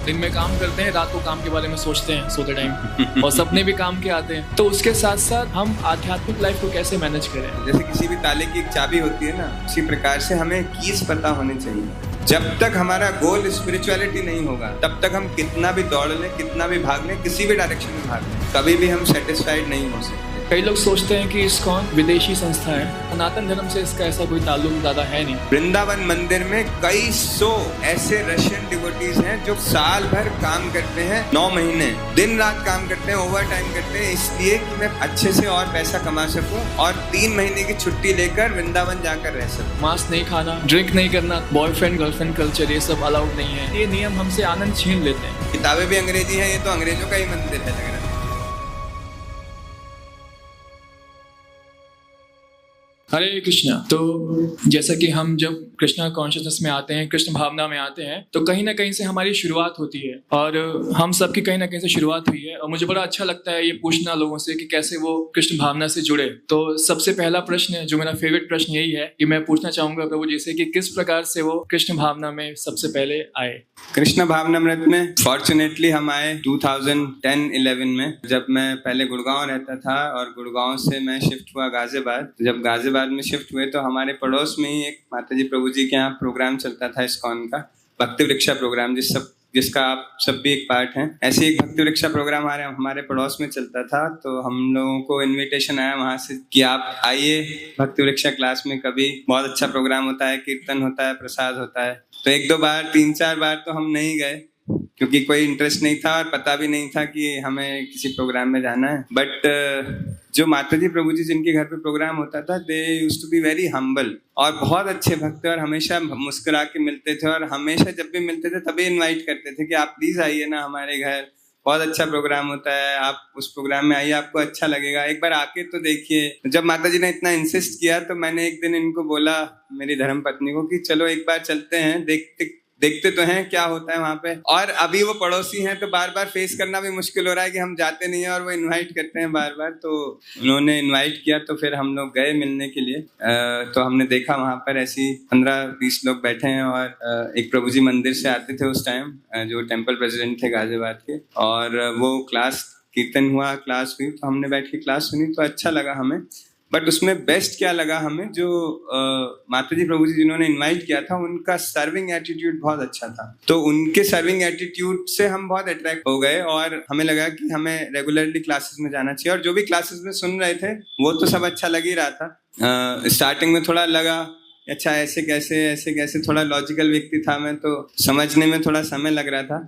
दिन में काम करते हैं, रात को काम के बारे में सोचते हैं सोते टाइम और सपने भी काम के आते हैं। तो उसके साथ साथ हम आध्यात्मिक लाइफ को कैसे मैनेज करें? जैसे किसी भी ताले की एक चाबी होती है ना, उसी प्रकार से हमें कीज पता होनी चाहिए। जब तक हमारा गोल स्पिरिचुअलिटी नहीं होगा, तब तक हम कितना भी दौड़ लें, कितना भी भाग लें, किसी भी डायरेक्शन में भाग लें, कभी भी हम सेटिस्फाइड नहीं हो सकते। कई लोग सोचते हैं कि इस्कॉन विदेशी संस्था है, सनातन धर्म से इसका ऐसा कोई ताल्लुक ज्यादा है नहीं। वृंदावन मंदिर में कई सौ ऐसे रशियन डिवोटीज हैं जो साल भर काम करते हैं, 9 महीने दिन रात काम करते हैं, ओवर टाइम करते हैं, इसलिए कि मैं अच्छे से और पैसा कमा सकूं और 3 महीने की छुट्टी लेकर वृंदावन जाकर रह सकूं। मांस नहीं खाना, ड्रिंक नहीं करना, बॉयफ्रेंड गर्लफ्रेंड कल्चर, ये सब अलाउड नहीं है। ये नियम हमसे आनंद छीन लेते हैं। किताबें भी अंग्रेजी हैं, ये तो अंग्रेजों का ही मंदिर है लग रहा है। हरे कृष्णा। तो जैसा कि हम जब कृष्णा कॉन्शियसनेस में आते हैं, कृष्ण भावना में आते हैं, तो कहीं ना कहीं से हमारी शुरुआत होती है और हम सबकी कहीं ना कहीं से शुरुआत हुई है। और मुझे बड़ा अच्छा लगता है ये पूछना लोगों से कि कैसे वो कृष्ण भावना से जुड़े। तो सबसे पहला प्रश्न, जो मेरा फेवरेट प्रश्न यही है कि मैं पूछना चाहूंगा प्रभु जी से कि किस प्रकार से वो कृष्ण भावना में सबसे पहले आए। कृष्ण भावनामृत में फॉर्चुनेटली हम आए 2010-11 में, जब मैं पहले गुड़गांव रहता था और गुड़गांव से मैं शिफ्ट हुआ गाजियाबाद। जब गाजियाबाद में शिफ्ट हुए तो हमारे पड़ोस में ही एक माताजी प्रभु जी के यहाँ प्रोग्राम चलता था इस्कॉन का, भक्ति वृक्षा प्रोग्राम, जिसका आप सब भी एक पार्ट हैं। ऐसे एक भक्ति वृक्षा प्रोग्राम हमारे पड़ोस में चलता था, तो हम लोगों को इनविटेशन आया वहां से कि आप आइए भक्ति वृक्षा क्लास में, कभी बहुत अच्छा प्रोग्राम होता है, कीर्तन होता है, प्रसाद होता है। तो 1-2 बार 3-4 बार तो हम नहीं गए क्योंकि कोई इंटरेस्ट नहीं था और पता भी नहीं था कि हमें किसी प्रोग्राम में जाना है। बट जो माताजी प्रभु जी जिनके घर पे प्रोग्राम होता था, they used to be very humble और बहुत अच्छे भक्त थे और हमेशा मुस्कुरा के मिलते थे और हमेशा जब भी मिलते थे तभी इनवाइट करते थे कि आप प्लीज आइए ना हमारे घर, बहुत अच्छा प्रोग्राम होता है, आप उस प्रोग्राम में आइए, आपको अच्छा लगेगा, एक बार आके तो देखिए। जब माताजी ने इतना इंसिस्ट किया तो मैंने एक दिन इनको बोला, मेरी धर्म पत्नी को, कि चलो एक बार चलते हैं, देखते तो हैं क्या होता है वहां पे। और अभी वो पड़ोसी हैं तो बार बार फेस करना भी मुश्किल हो रहा है कि हम जाते नहीं है और वो इनवाइट करते हैं बार बार। तो उन्होंने इनवाइट किया तो फिर हम लोग गए मिलने के लिए। तो हमने देखा वहां पर ऐसी 15-20 लोग बैठे हैं और एक प्रभु जी मंदिर से आते थे उस टाइम, जो टेम्पल प्रेसिडेंट थे गाजियाबाद के, और वो क्लास कीर्तन हुआ, क्लास हुई, तो हमने बैठ के क्लास सुनी तो अच्छा लगा हमें। बट उसमें बेस्ट क्या लगा हमें, जो माताजी प्रभु जी जिन्होंने इनवाइट किया था, उनका सर्विंग एटीट्यूड बहुत अच्छा था। तो उनके सर्विंग एटीट्यूड से हम बहुत अट्रैक्ट हो गए और हमें लगा कि हमें रेगुलरली क्लासेस में जाना चाहिए। और जो भी क्लासेस में सुन रहे थे वो तो सब अच्छा लग ही रहा था। स्टार्टिंग में थोड़ा लगा अच्छा ऐसे कैसे, थोड़ा लॉजिकल व्यक्ति था मैं, तो समझने में थोड़ा समय लग रहा था।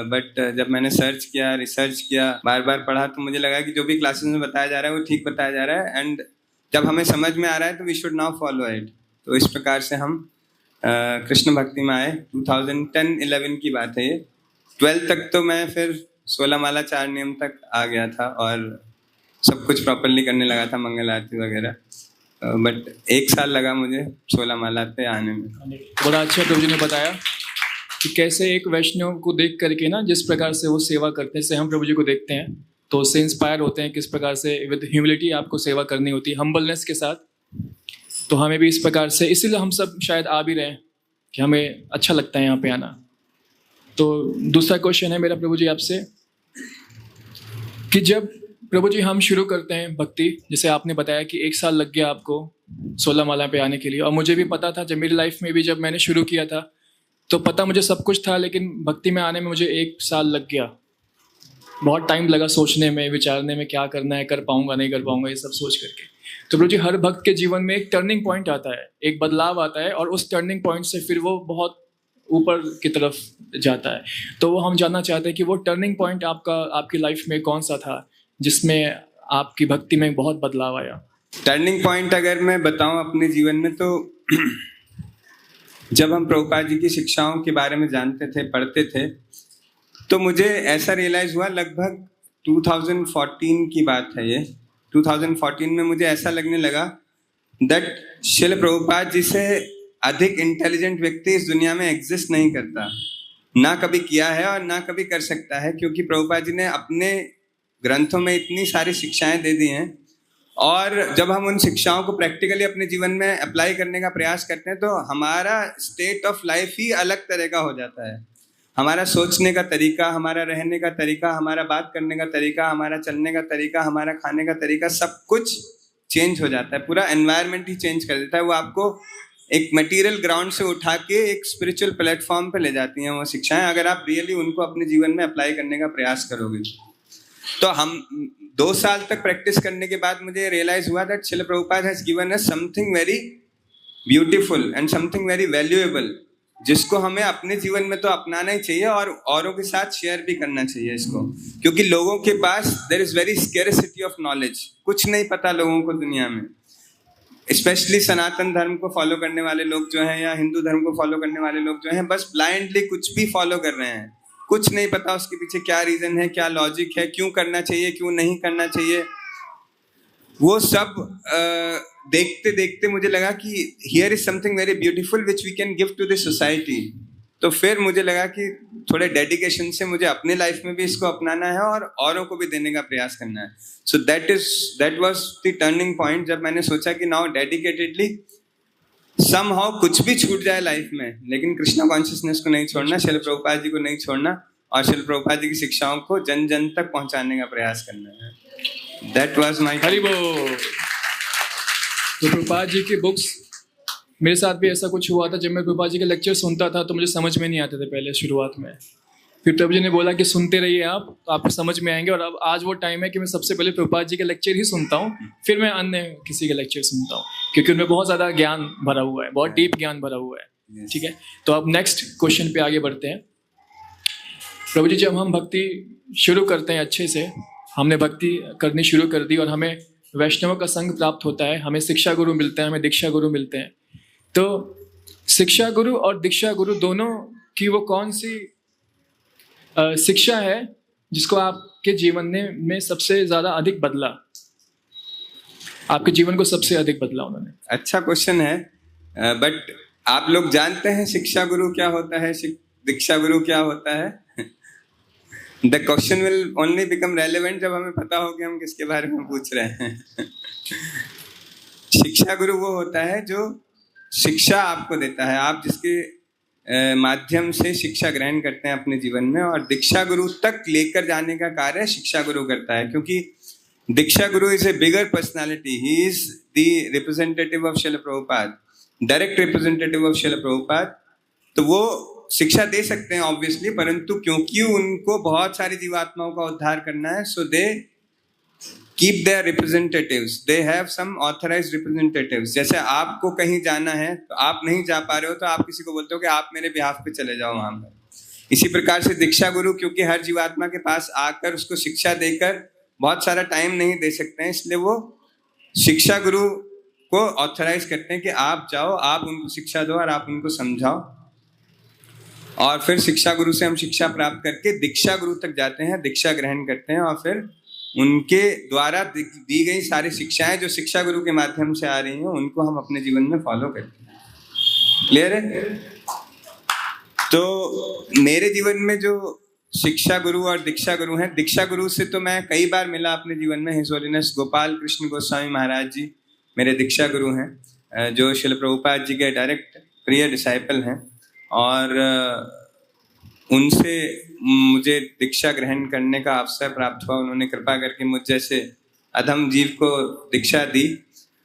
बट जब मैंने सर्च किया, रिसर्च किया, बार बार पढ़ा, तो मुझे लगा कि जो भी क्लासेस में बताया जा रहा है वो ठीक बताया जा रहा है एंड जब हमें समझ में आ रहा है तो we should now follow it. तो इस प्रकार से हम कृष्ण भक्ति में आए। 2010-11 की बात है ये। 12 तक तो मैं फिर 16 माला 4 नियम तक आ गया था और सब कुछ प्रॉपरली करने लगा था, मंगल आरती वगैरह। बट 1 साल लगा मुझे 16 माला पे आने में। बड़ा अच्छा प्रभु जी ने बताया कि कैसे एक वैष्णव को देख करके ना, जिस प्रकार से वो सेवा करते हैं, जैसे हम प्रभु जी को देखते हैं तो उससे इंस्पायर होते हैं किस प्रकार से विद ह्यूमिलिटी आपको सेवा करनी होती है, हम्बलनेस के साथ। तो हमें भी इस प्रकार से, इसीलिए हम सब शायद आ भी रहे हैं कि हमें अच्छा लगता है यहाँ पे आना। तो दूसरा क्वेश्चन है मेरा प्रभु जी आपसे कि जब प्रभु जी हम शुरू करते हैं भक्ति, जैसे आपने बताया कि 1 साल लग गया आपको 16 माला पे आने के लिए, और मुझे भी पता था, जब मेरी लाइफ में भी जब मैंने शुरू किया था तो पता मुझे सब कुछ था, लेकिन भक्ति में आने में मुझे 1 साल लग गया। बहुत टाइम लगा सोचने में, विचारने में, क्या करना है, कर पाऊंगा नहीं कर पाऊंगा, ये सब सोच करके। तो प्रभु जी हर भक्त के जीवन में एक टर्निंग पॉइंट आता है, एक बदलाव आता है और उस टर्निंग पॉइंट से फिर वो बहुत ऊपर की तरफ जाता है। तो वो हम जानना चाहते हैं कि वो टर्निंग पॉइंट आपकी लाइफ में कौन सा था जिसमें आपकी भक्ति में बहुत बदलाव आया? टर्निंग पॉइंट अगर मैं बताऊं अपने जीवन में, तो जब हम प्रभुपाद जी की शिक्षाओं के बारे में जानते थे, पढ़ते थे, तो मुझे ऐसा रियलाइज हुआ, लगभग 2014 की बात है ये। 2014 में मुझे ऐसा लगने लगा दैट श्रील प्रभुपाद जी से अधिक इंटेलिजेंट व्यक्ति इस दुनिया में एग्जिस्ट नहीं करता, ना कभी किया है और ना कभी कर सकता है, क्योंकि प्रभुपाद जी ने अपने ग्रंथों में इतनी सारी शिक्षाएं दे दी हैं और जब हम उन शिक्षाओं को प्रैक्टिकली अपने जीवन में अप्लाई करने का प्रयास करते हैं तो हमारा स्टेट ऑफ लाइफ ही अलग तरह का हो जाता है। हमारा सोचने का तरीका, हमारा रहने का तरीका, हमारा बात करने का तरीका, हमारा चलने का तरीका, हमारा खाने का तरीका, सब कुछ चेंज हो जाता है। पूरा एनवायरनमेंट ही चेंज कर देता है। वो आपको एक मटेरियल ग्राउंड से उठा के एक स्पिरिचुअल प्लेटफॉर्म पे ले जाती हैं वो शिक्षाएं, अगर आप रियली उनको अपने जीवन में अप्लाई करने का प्रयास करोगे। तो हम 2 साल तक प्रैक्टिस करने के बाद मुझे रियलाइज हुआ that Srila Prabhupada has given us something very beautiful and something very valuable, जिसको हमें अपने जीवन में तो अपनाना ही चाहिए और औरों के साथ शेयर भी करना चाहिए इसको। क्योंकि लोगों के पास there is very scarcity of knowledge, कुछ नहीं पता लोगों को दुनिया में। स्पेशली सनातन धर्म को फॉलो करने वाले लोग जो हैं, या हिंदू धर्म को फॉलो करने वाले लोग जो हैं, बस ब्लाइंडली कुछ भी फॉलो कर रहे हैं, कुछ नहीं पता उसके पीछे क्या रीजन है, क्या लॉजिक है, क्यों करना चाहिए, क्यों नहीं करना चाहिए। वो सब देखते देखते मुझे लगा कि here is something very beautiful which we can give to the society. तो फिर मुझे लगा कि थोड़े डेडिकेशन से मुझे अपने लाइफ में भी इसको अपनाना है और औरों को भी देने का प्रयास करना है। So that was the turning point, जब मैंने सोचा कि नाउ डेडिकेटेडली समहाउ कुछ भी छूट जाए लाइफ में, लेकिन कृष्णा कॉन्शियसनेस को नहीं छोड़ना, श्रील प्रभुपाद जी को नहीं छोड़ना और श्रील प्रभुपाद जी की शिक्षाओं को जन जन तक पहुंचाने का प्रयास करना है। That was my हरिबो। तो प्रभुपाद जी की बुक्स, मेरे साथ भी ऐसा कुछ हुआ था। जब मैं प्रभुपाद जी के लेक्चर सुनता था तो मुझे समझ में नहीं आते थे पहले शुरुआत में। फिर प्रभु जी ने बोला कि सुनते रहिए आप, तो आपको समझ में आएंगे। और अब आज वो टाइम है कि मैं सबसे पहले प्रभुपाद जी के लेक्चर ही सुनता हूँ, फिर मैं अन्य किसी के लेक्चर सुनता हूँ, क्योंकि उनमें बहुत ज़्यादा ज्ञान भरा हुआ है, बहुत डीप ज्ञान भरा हुआ है। ठीक है, तो अब नेक्स्ट क्वेश्चन पे आगे बढ़ते हैं। प्रभु जी, जब हम भक्ति शुरू करते हैं अच्छे से, हमने भक्ति करनी शुरू कर दी और हमें वैष्णव का संग प्राप्त होता है, हमें शिक्षा गुरु मिलते हैं, हमें दीक्षा गुरु मिलते हैं, तो शिक्षा गुरु और दीक्षा गुरु दोनों की वो कौन सी शिक्षा है जिसको आपके जीवन में सबसे ज्यादा अधिक बदला, आपके जीवन को सबसे अधिक बदला उन्होंने? अच्छा क्वेश्चन है, बट आप लोग जानते हैं शिक्षा गुरु क्या होता है, दीक्षा गुरु क्या होता है? The question will only become relevant जब हमें पता हो कि हम किसके बारे में पूछ रहे हैं। शिक्षा गुरु वो होता है जो शिक्षा आपको देता है, आप जिसके माध्यम से शिक्षा ग्रहण करते हैं अपने जीवन में, और दीक्षा गुरु तक लेकर जाने का कार्य शिक्षा गुरु करता है। क्योंकि दीक्षा गुरु is a bigger personality, he is the representative of Srila Prabhupada, direct representative of Srila Prabhupada. तो वो शिक्षा दे सकते हैं ऑब्वियसली, परंतु क्योंकि उनको बहुत सारी जीवात्माओं का उद्धार करना है, so they keep their representatives, they have some authorized representatives. जैसे आपको कहीं जाना है तो आप नहीं जा पा रहे हो तो आप किसी को बोलते हो कि आप मेरे बिहाफ पे चले जाओ वहां पर। इसी प्रकार से दीक्षा गुरु, क्योंकि हर जीवात्मा के पास आकर उसको शिक्षा देकर बहुत सारा टाइम नहीं दे सकते हैं, इसलिए वो शिक्षा गुरु को ऑथराइज करते हैं कि आप जाओ, आप उनको शिक्षा दो और आप उनको समझाओ। और फिर शिक्षा गुरु से हम शिक्षा प्राप्त करके दीक्षा गुरु तक जाते हैं, दीक्षा ग्रहण करते हैं, और फिर उनके द्वारा दी गई सारी शिक्षाएं जो शिक्षा गुरु के माध्यम से आ रही हैं, उनको हम अपने जीवन में फॉलो करते हैं। क्लियर है? तो मेरे जीवन में जो शिक्षा गुरु और दीक्षा गुरु हैं, दीक्षा गुरु से तो मैं कई बार मिला अपने जीवन में। हिज होलीनेस गोपाल कृष्ण गोस्वामी महाराज जी मेरे दीक्षा गुरु हैं, जो श्रील प्रभुपाद जी के डायरेक्ट प्रिय डिसाइपल हैं, और उनसे मुझे दीक्षा ग्रहण करने का अवसर प्राप्त हुआ। उन्होंने कृपा करके मुझ जैसे अधम जीव को दीक्षा दी,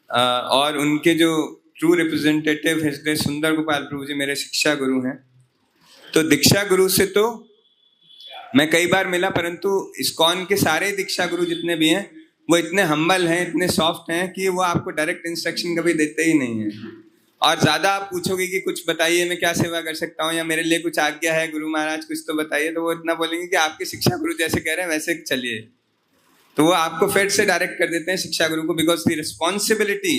और उनके जो ट्रू रिप्रेजेंटेटिव हृदय सुंदर गोपाल प्रभु जी मेरे शिक्षा गुरु हैं। तो दीक्षा गुरु से तो मैं कई बार मिला, परंतु इस्कॉन के सारे दीक्षा गुरु जितने भी हैं वो इतने हम्बल हैं, इतने सॉफ्ट हैं कि वो आपको डायरेक्ट इंस्ट्रक्शन कभी देते ही नहीं है। और ज्यादा आप पूछोगे कि कुछ बताइए, मैं क्या सेवा कर सकता हूँ, या मेरे लिए कुछ आज्ञा है गुरु महाराज कुछ तो बताइए, तो वो इतना बोलेंगे कि आपके शिक्षा गुरु जैसे कह रहे हैं वैसे चलिए। तो वो आपको फिर से डायरेक्ट कर देते हैं शिक्षा गुरु को, because the responsibility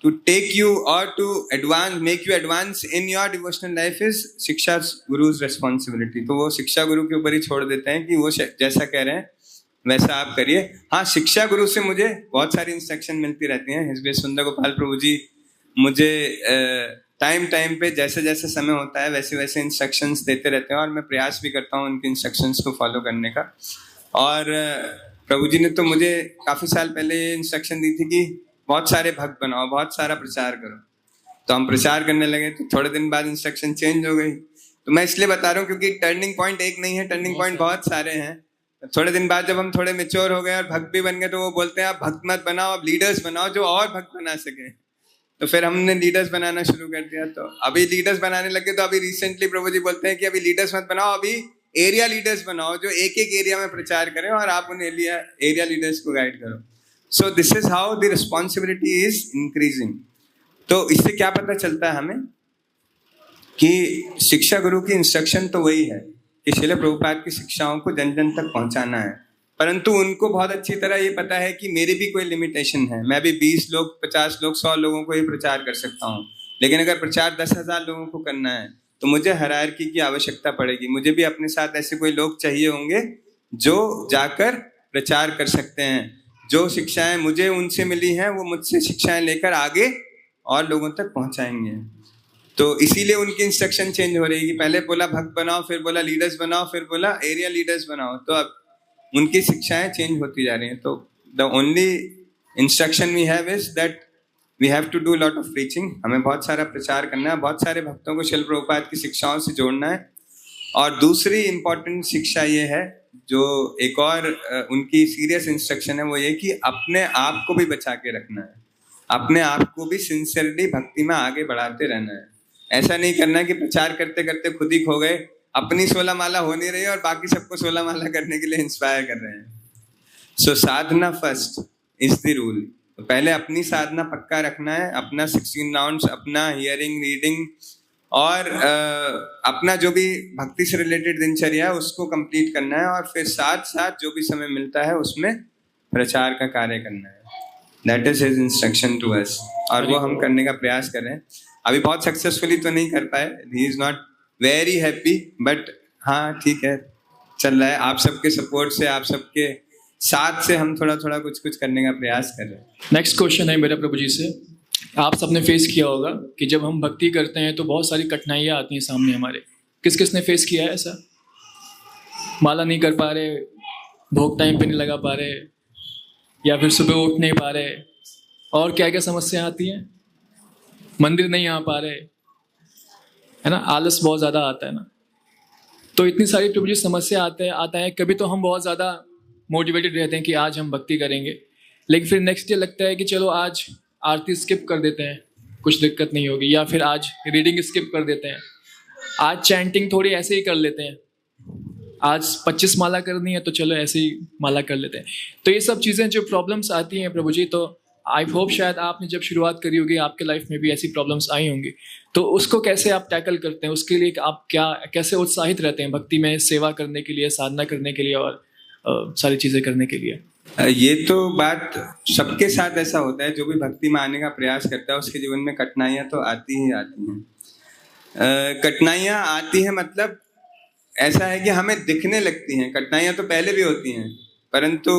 to take you और to advance make you advance in your devotional life is शिक्षा गुरुज रिस्पॉन्सिबिलिटी। तो वो शिक्षा गुरु के ऊपर ही छोड़ देते हैं कि वो जैसा कह रहे हैं वैसा आप करिए। हाँ, शिक्षा गुरु से मुझे बहुत सारी इंस्ट्रक्शन मिलती रहती हैं। हिज सुंदर गोपाल प्रभु जी मुझे टाइम पे जैसे जैसे समय होता है वैसे वैसे इंस्ट्रक्शंस देते रहते हैं, और मैं प्रयास भी करता हूँ उनके इंस्ट्रक्शंस को फॉलो करने का। और प्रभु जी ने तो मुझे काफ़ी साल पहले ये इंस्ट्रक्शन दी थी कि बहुत सारे भक्त बनाओ, बहुत सारा प्रचार करो। तो हम प्रचार करने लगे, तो थोड़े दिन बाद इंस्ट्रक्शन चेंज हो गई तो मैं इसलिए बता रहा हूँ क्योंकि टर्निंग पॉइंट एक नहीं है, टर्निंग पॉइंट बहुत सारे हैं। थोड़े दिन बाद जब हम थोड़े मेच्योर हो गए और भक्त भी बन गए तो वो बोलते हैं आप भक्त मत बनाओ, आप लीडर्स बनाओ जो और भक्त बना सके। तो फिर हमने लीडर्स बनाना शुरू कर दिया। तो अभी लीडर्स बनाने लगे, तो अभी रिसेंटली प्रभु जी बोलते हैं कि अभी लीडर्स मत बनाओ, अभी एरिया लीडर्स बनाओ जो एक एक एरिया में प्रचार करें और आप उन एरिया लीडर्स को गाइड करो। So this is how the responsibility is increasing. तो इससे क्या पता चलता है हमें कि शिक्षा गुरु की इंस्ट्रक्शन तो वही है कि श्रील प्रभुपाद की शिक्षाओं को जन जन तक पहुंचाना है, परंतु उनको बहुत अच्छी तरह ये पता है कि मेरी भी कोई लिमिटेशन है। मैं भी 20 लोग, 50 लोग, 100 लोगों को ही प्रचार कर सकता हूँ, लेकिन अगर प्रचार 10,000 लोगों को करना है तो मुझे हायरार्की की आवश्यकता पड़ेगी। मुझे भी अपने साथ ऐसे कोई लोग चाहिए होंगे जो जाकर प्रचार कर सकते हैं। जो शिक्षाएं मुझे उनसे मिली हैं वो मुझसे शिक्षाएं लेकर आगे और लोगों तक पहुंचाएंगे। तो इसीलिए उनकी इंस्ट्रक्शन चेंज हो रही है। पहले बोला भक्त बनाओ, फिर बोला लीडर्स बनाओ, फिर बोला एरिया लीडर्स बनाओ। तो अब उनकी शिक्षाएं चेंज होती जा रही हैं। तो the only instruction we have is that we have to do lot of preaching. हमें बहुत सारा प्रचार करना है, बहुत सारे भक्तों को श्रील प्रभुपाद की शिक्षाओं से जोड़ना है। और दूसरी इंपॉर्टेंट शिक्षा ये है, जो एक और उनकी सीरियस इंस्ट्रक्शन है, वो ये कि अपने आप को भी बचा के रखना है, अपने आप को भी सिंसियरली भक्ति में आगे बढ़ाते रहना है। ऐसा नहीं करना है कि प्रचार करते करते खुद ही खो गए, अपनी 16 माला हो नहीं रही है और बाकी सबको 16 माला करने के लिए इंस्पायर कर रहे हैं। सो साधना फर्स्ट इज द रूल। तो पहले अपनी साधना पक्का रखना है, अपना 16 राउंड्स, अपना हियरिंग, रीडिंग और अपना जो भी भक्ति से रिलेटेड दिनचर्या है उसको कंप्लीट करना है, और फिर साथ साथ जो भी समय मिलता है उसमें प्रचार का कार्य करना है। That is his instruction to us, और वो हम करने का प्रयास कर रहे हैं। अभी बहुत सक्सेसफुली तो नहीं कर पाए, he is not very happy, but हाँ ठीक है, चल रहा है। आप सबके सपोर्ट से, आप सबके साथ से हम थोड़ा थोड़ा कुछ कुछ करने का प्रयास कर रहे हैं। नेक्स्ट क्वेश्चन है मेरा प्रभु जी से। आप सबने फेस किया होगा कि जब हम भक्ति करते हैं तो बहुत सारी कठिनाइयाँ आती हैं सामने हमारे। किस किस ने फेस किया है ऐसा? माला नहीं कर पा रहे, भोग टाइम पे नहीं लगा पा रहे, या फिर सुबह उठ नहीं पा रहे, और क्या क्या समस्या आती हैं, मंदिर नहीं आ पा रहे, है ना, आलस बहुत ज़्यादा आता है ना। तो इतनी सारी प्रभु जी समस्या आता है। कभी तो हम बहुत ज़्यादा मोटिवेटेड रहते हैं कि आज हम भक्ति करेंगे, लेकिन फिर नेक्स्ट डे लगता है कि चलो आज आरती स्किप कर देते हैं, कुछ दिक्कत नहीं होगी, या फिर आज रीडिंग स्किप कर देते हैं, आज चैंटिंग थोड़ी ऐसे ही कर लेते हैं, आज 25 माला करनी है तो चलो ऐसे ही माला कर लेते हैं। तो ये सब चीज़ें जो प्रॉब्लम्स आती हैं प्रभु जी, तो आई होप शायद आपने जब शुरुआत करी होगी आपके लाइफ में भी ऐसी प्रॉब्लम्स आई होंगी, तो उसको कैसे आप टैकल करते हैं? उसके लिए आप कैसे उत्साहित रहते हैं भक्ति में, सेवा करने के लिए, साधना करने के लिए और सारी चीज़ें करने के लिए? ये तो बात सबके साथ ऐसा होता है, जो भी भक्ति में आने का प्रयास करता है उसके जीवन में कठिनाइयाँ तो आती ही आती हैं। कठिनाइयाँ आती हैं मतलब ऐसा है कि हमें दिखने लगती हैं। कठिनाइयाँ तो पहले भी होती हैं, परंतु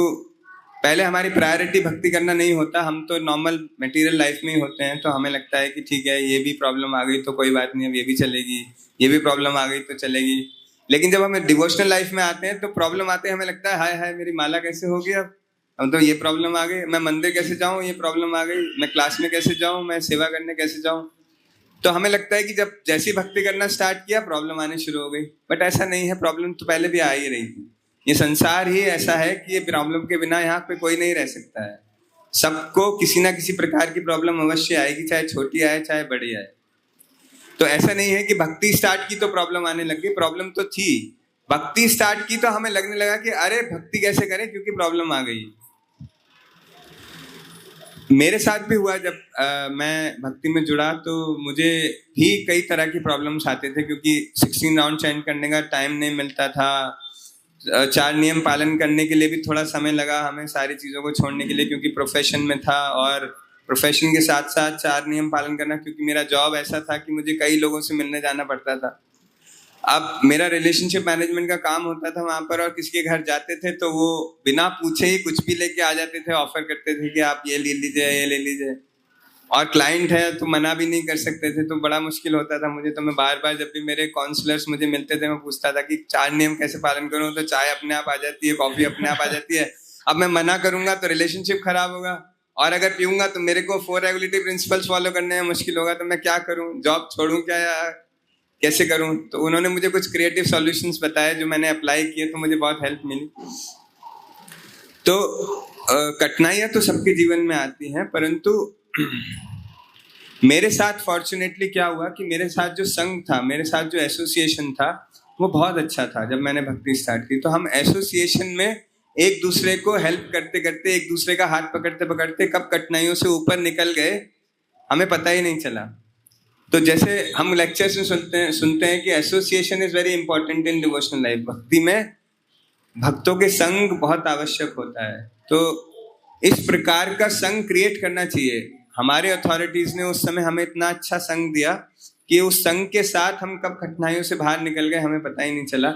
पहले हमारी प्रायोरिटी भक्ति करना नहीं होता, हम तो नॉर्मल मटेरियल लाइफ में ही होते हैं। तो हमें लगता है कि ठीक है, ये भी प्रॉब्लम आ गई तो कोई बात नहीं, अब ये भी चलेगी, ये भी प्रॉब्लम आ गई तो चलेगी। लेकिन जब हमें डिवोशनल लाइफ में आते हैं तो प्रॉब्लम आते हैं, हमें लगता है हाय हाय मेरी माला कैसे होगी, अब तो ये प्रॉब्लम आ गई, मैं मंदिर कैसे जाऊँ, ये प्रॉब्लम आ गई, मैं क्लास में कैसे जाऊँ, मैं सेवा करने कैसे जाऊँ। तो हमें लगता है कि जब जैसी भक्ति करना स्टार्ट किया प्रॉब्लम आनी शुरू हो गई, बट ऐसा नहीं है। प्रॉब्लम तो पहले भी आ ही रही थी। ये संसार ही ऐसा है कि ये प्रॉब्लम के बिना यहाँ पे कोई नहीं रह सकता है। सबको किसी ना किसी प्रकार की प्रॉब्लम अवश्य आएगी, चाहे छोटी आए चाहे बड़ी आए। तो ऐसा नहीं है कि भक्ति स्टार्ट की तो प्रॉब्लम आने लग गई, प्रॉब्लम तो थी। भक्ति स्टार्ट की तो हमें लगने लगा कि अरे भक्ति कैसे करें क्योंकि प्रॉब्लम आ गई। मेरे साथ भी हुआ, जब मैं भक्ति में जुड़ा तो मुझे भी कई तरह की प्रॉब्लम्स आते थे, क्योंकि 16 राउंड चैंट करने का टाइम नहीं मिलता था। 4 नियम पालन करने के लिए भी थोड़ा समय लगा हमें, सारी चीज़ों को छोड़ने के लिए, क्योंकि प्रोफेशन में था, और प्रोफेशन के साथ साथ 4 नियम पालन करना, क्योंकि मेरा जॉब ऐसा था कि मुझे कई लोगों से मिलने जाना पड़ता था। अब मेरा रिलेशनशिप मैनेजमेंट का काम होता था वहाँ पर, और किसी के घर जाते थे तो वो बिना पूछे ही कुछ भी लेके आ जाते थे, ऑफर करते थे कि आप ये ले लीजिए, ये ले लीजिए। और क्लाइंट है तो मना भी नहीं कर सकते थे, तो बड़ा मुश्किल होता था मुझे। तो मैं बार बार जब भी मेरे काउंसलर्स मुझे मिलते थे मैं पूछता था कि 4 नियम कैसे पालन करूँ, तो चाय अपने आप आ जाती है, कॉफी अपने आप आ जाती है। अब मैं मना करूंगा तो रिलेशनशिप खराब होगा, और अगर पीऊंगा तो मेरे को 4 रेगुलेटरी प्रिंसिपल्स फॉलो करने में मुश्किल होगा। तो मैं क्या करूं, जॉब छोड़ूं क्या, या कैसे करूं, तो उन्होंने मुझे कुछ क्रिएटिव सॉल्यूशंस बताए जो मैंने अप्लाई किए, तो मुझे बहुत हेल्प मिली। तो कठिनाइयां तो सबके जीवन में आती हैं, परंतु मेरे साथ फॉर्चुनेटली क्या हुआ कि मेरे साथ जो संघ था, मेरे साथ जो एसोसिएशन था, वो बहुत अच्छा था। जब मैंने भक्ति स्टार्ट की तो हम एसोसिएशन में एक दूसरे को हेल्प करते करते, एक दूसरे का हाथ पकड़ते पकड़ते कब कठिनाइयों से ऊपर निकल गए हमें पता ही नहीं चला। तो जैसे हम लेक्चर्स में सुनते हैं कि association is very important in devotional life. भक्ति में भक्तों के संग बहुत आवश्यक होता है, तो इस प्रकार का संग क्रिएट करना चाहिए। हमारे अथॉरिटीज ने उस समय हमें इतना अच्छा संग दिया कि उस संग के साथ हम कब कठिनाइयों से बाहर निकल गए हमें पता ही नहीं चला।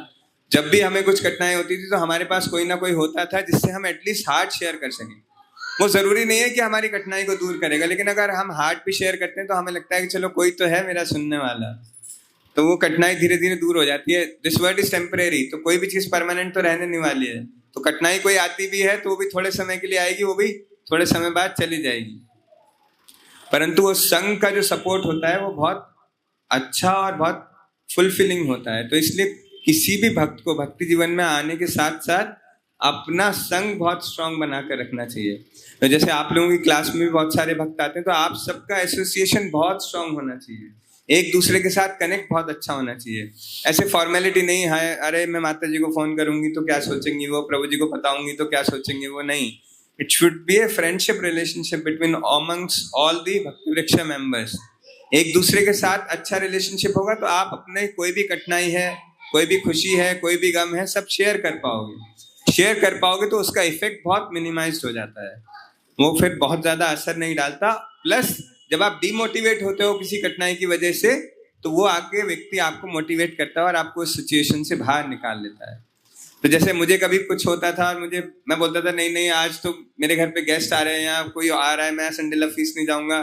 जब भी हमें कुछ कठिनाई होती थी तो हमारे पास कोई ना कोई होता था जिससे हम एटलीस्ट हार्ट शेयर कर सकें। वो जरूरी नहीं है कि हमारी कठिनाई को दूर करेगा, लेकिन अगर हम हार्ट भी शेयर करते हैं तो हमें लगता है कि चलो कोई तो है मेरा सुनने वाला, तो वो कठिनाई धीरे धीरे दूर हो जाती है। दिस वर्ड इज टेम्परेरी, तो कोई भी चीज परमानेंट तो रहने नहीं वाली है। तो कठिनाई कोई आती भी है तो वो भी थोड़े समय के लिए आएगी, वो भी थोड़े समय बाद चली जाएगी। परंतु वो संघ का जो सपोर्ट होता है वो बहुत अच्छा और बहुत फुलफिलिंग होता है। तो इसलिए किसी भी भक्त को भक्ति जीवन में आने के साथ साथ अपना संघ बहुत स्ट्रांग बनाकर रखना चाहिए। तो जैसे आप लोगों की क्लास में भी बहुत सारे भक्त आते हैं, तो आप सबका एसोसिएशन बहुत स्ट्रांग होना चाहिए, एक दूसरे के साथ कनेक्ट बहुत अच्छा होना चाहिए। ऐसे फॉर्मेलिटी नहीं है, अरे मैं माता जी को फोन करूंगी तो क्या सोचेंगी वो, प्रभु जी को बताऊंगी तो क्या सोचेंगे वो, नहीं। It should be a friendship relationship between amongst all the भक्ति वृक्ष मेंबर्स। एक दूसरे के साथ अच्छा रिलेशनशिप होगा तो आप अपने कोई भी कठिनाई है, कोई भी खुशी है, कोई भी गम है, सब शेयर कर पाओगे तो उसका इफेक्ट बहुत मिनिमाइज हो जाता है, वो फिर बहुत ज्यादा असर नहीं डालता। प्लस जब आप डिमोटिवेट होते हो किसी कठिनाई की वजह से, तो वो आके व्यक्ति आपको मोटिवेट करता है और आपको उस सिचुएशन से बाहर निकाल लेता है। तो जैसे मुझे कभी कुछ होता था और मैं बोलता था नहीं आज तो मेरे घर पे गेस्ट आ रहे हैं या कोई आ रहा है, मैं संडे लफीस नहीं जाऊंगा,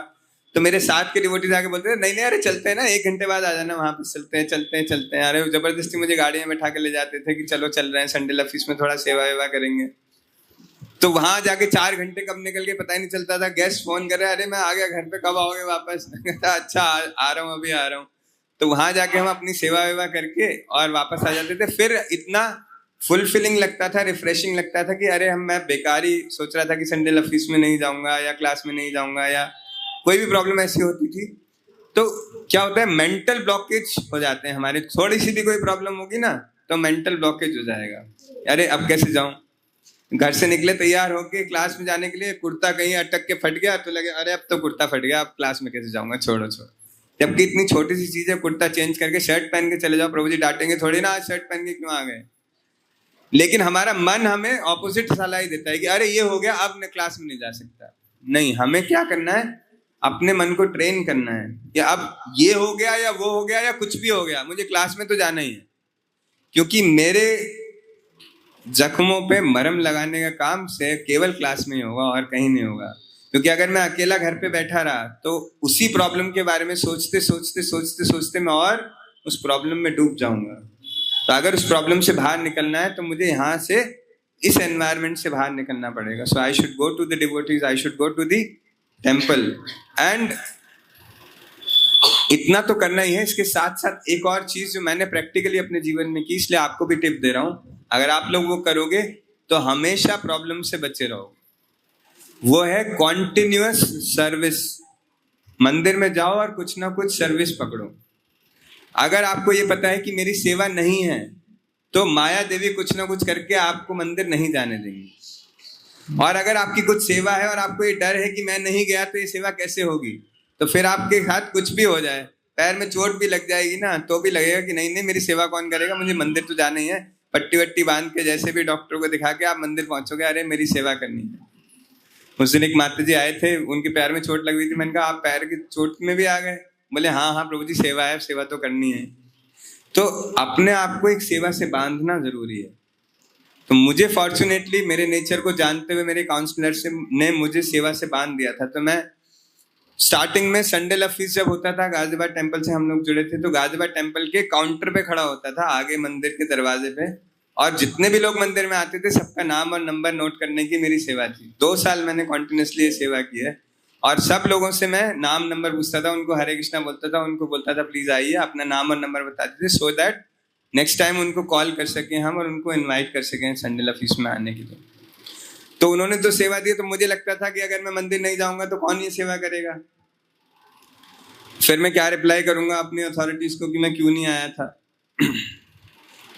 तो मेरे साथ के डिवोटीज आके बोलते थे नहीं अरे चलते हैं ना, 1 घंटे बाद आ जाना, वहां पे चलते हैं। अरे जबरदस्ती मुझे गाड़ियां बैठा के ले जाते थे कि चलो चल रहे हैं संडे लफीस में, थोड़ा सेवा वेवा करेंगे। तो वहां जाके 4 घंटे कब निकल के पता ही नहीं चलता था। गेस्ट फोन कर रहे हैं, अरे मैं आ गया घर पे, कब आओगे वापस? अच्छा आ रहा हूँ, अभी आ रहा हूँ। तो वहां जाके हम अपनी सेवा वेवा करके और वापस आ जाते थे। फिर इतना फुलफिलिंग लगता था, रिफ्रेशिंग लगता था कि अरे मैं बेकार ही सोच रहा था कि संडे लफीस में नहीं जाऊंगा या क्लास में नहीं जाऊंगा या कोई भी प्रॉब्लम ऐसी होती थी। तो क्या होता है, मेंटल ब्लॉकेज हो जाते हैं हमारे। थोड़ी सी भी कोई प्रॉब्लम होगी ना तो मेंटल ब्लॉकेज हो जाएगा, अरे अब कैसे जाऊं। घर से निकले तैयार होके क्लास में जाने के लिए, कुर्ता कहीं अटक के फट गया तो लगे अरे अब तो कुर्ता फट गया, अब क्लास में कैसे जाऊंगा, छोड़ो। जबकि इतनी छोटी सी चीज है, कुर्ता चेंज करके शर्ट पहन के चले जाओ, प्रभु जी डांटेंगे थोड़ी ना, आज शर्ट पहन के क्यों आ गए। लेकिन हमारा मन हमें ऑपोजिट सलाह ही देता है कि अरे ये हो गया, अब मैं क्लास में नहीं जा सकता। नहीं, हमें क्या करना है, अपने मन को ट्रेन करना है कि अब ये हो गया या वो हो गया या कुछ भी हो गया, मुझे क्लास में तो जाना ही है। क्योंकि मेरे जख्मों पे मरहम लगाने का काम से केवल क्लास में ही होगा और कहीं नहीं होगा। क्योंकि अगर मैं अकेला घर पे बैठा रहा तो उसी प्रॉब्लम के बारे में सोचते मैं और उस प्रॉब्लम में डूब जाऊंगा। तो अगर उस प्रॉब्लम से बाहर निकलना है तो मुझे यहाँ से, इस एनवायरमेंट से बाहर निकलना पड़ेगा। So I should go to the devotees, I should go to the temple. And इतना तो करना ही है, इसके साथ साथ एक और चीज जो मैंने प्रैक्टिकली अपने जीवन में की, इसलिए आपको भी टिप दे रहा हूं, अगर आप लोग वो करोगे तो हमेशा प्रॉब्लम से बचे रहोगे। वो है कॉन्टिन्यूअस सर्विस। मंदिर में जाओ और कुछ ना कुछ सर्विस पकड़ो। अगर आपको ये पता है कि मेरी सेवा नहीं है तो माया देवी कुछ ना कुछ करके आपको मंदिर नहीं जाने देंगी। और अगर आपकी कुछ सेवा है और आपको ये डर है कि मैं नहीं गया तो ये सेवा कैसे होगी, तो फिर आपके साथ कुछ भी हो जाए, पैर में चोट भी लग जाएगी ना, तो भी लगेगा कि नहीं मेरी सेवा कौन करेगा, मुझे मंदिर तो जाना ही है। पट्टी वट्टी बांध के जैसे भी डॉक्टर को दिखा के आप मंदिर पहुंचोगे, अरे मेरी सेवा करनी है। उस दिन एक माता जी आए थे, उनके पैर में चोट लग गई थी। मैंने कहा आप पैर की चोट में भी आ गए? बोले हाँ प्रभु जी सेवा है, सेवा तो करनी है। तो अपने आप को एक सेवा से बांधना जरूरी है। तो मुझे फॉर्चुनेटली मेरे नेचर को जानते हुए मेरे काउंसलर ने मुझे सेवा से बांध दिया था। तो मैं स्टार्टिंग में संडे लफीस जब होता था, गाजियाबाद टेम्पल से हम लोग जुड़े थे, तो गाजियाबाद टेम्पल के काउंटर पे खड़ा होता था, आगे मंदिर के दरवाजे पे, और जितने भी लोग मंदिर में आते थे सबका नाम और नंबर नोट करने की मेरी सेवा थी। 2 साल मैंने कॉन्टिन्यूसली ये सेवा की है और सब लोगों से मैं नाम नंबर पूछता था, उनको हरे कृष्णा बोलता था, उनको बोलता था प्लीज आइए, अपना नाम और नंबर बता दीजिए, सो दैट नेक्स्ट टाइम उनको कॉल कर सकें हम और उनको इनवाइट कर सकें संडे ऑफिस में आने के लिए। तो उन्होंने तो सेवा दी, तो मुझे लगता था कि अगर मैं मंदिर नहीं जाऊंगा तो कौन ये सेवा करेगा, फिर मैं क्या रिप्लाई करूंगा अपनी अथॉरिटीज को कि मैं क्यों नहीं आया था।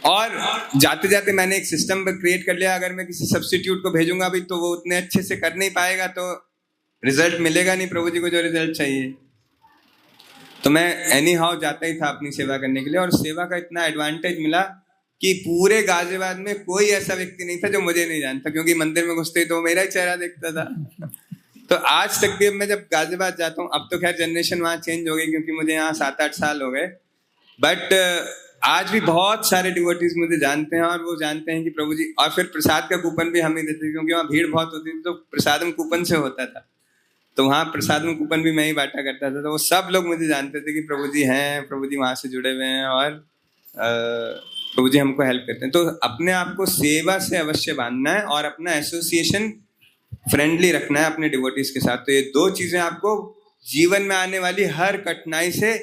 और जाते जाते मैंने एक सिस्टम क्रिएट कर लिया, अगर मैं किसी सब्स्टिट्यूट को भेजूंगा भी तो वो उतने अच्छे से कर नहीं पाएगा, तो रिजल्ट मिलेगा नहीं प्रभु जी को जो रिजल्ट चाहिए। तो मैं एनी हाउ जाता ही था अपनी सेवा करने के लिए, और सेवा का इतना एडवांटेज मिला कि पूरे गाजियाबाद में कोई ऐसा व्यक्ति नहीं था जो मुझे नहीं जानता, क्योंकि मंदिर में घुसते ही तो मेरा ही चेहरा देखता था। तो आज तक भी मैं जब गाजियाबाद जाता हूँ, अब तो खैर जनरेशन वहाँ चेंज हो गई क्योंकि मुझे यहाँ 7-8 साल हो गए, बट आज भी बहुत सारे डिवोटीज मुझे जानते हैं और वो जानते हैं कि प्रभु जी, और फिर प्रसाद का कूपन भी हम ही देते थे क्योंकि वहाँ भीड़ बहुत होती थी, तो प्रसादम कूपन से होता था, तो वहाँ प्रसादम कूपन भी मैं ही बांटा करता था। तो वो सब लोग मुझे जानते थे कि प्रभु जी हैं, प्रभु जी वहाँ से जुड़े हुए हैं और प्रभु जी हमको हेल्प करते हैं। तो अपने आप को सेवा से अवश्य बांधना है और अपना एसोसिएशन फ्रेंडली रखना है अपने डिवोटीज के साथ। तो ये दो चीजें आपको जीवन में आने वाली हर कठिनाई से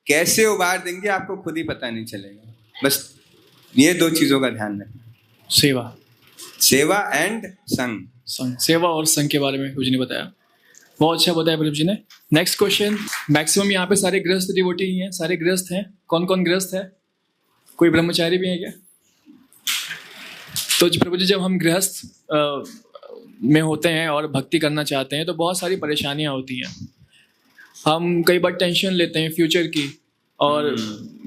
कैसे उबार देंगे आपको खुद ही पता नहीं चलेगा। बस ये दो चीजों का ध्यान रखना, सेवा एंड संग। सेवा और संग के बारे में कुछ नहीं बताया, बहुत अच्छा बताया प्रदीप जी ने। नेक्स्ट क्वेश्चन, मैक्सिमम यहाँ पे सारे गृहस्थ डिवोटी ही हैं, सारे गृहस्थ हैं, कौन कौन गृहस्थ है, कोई ब्रह्मचारी भी है क्या? तो प्रभु जी जब हम गृहस्थ में होते हैं और भक्ति करना चाहते हैं तो बहुत सारी परेशानियां होती हैं, हम कई बार टेंशन लेते हैं फ्यूचर की, और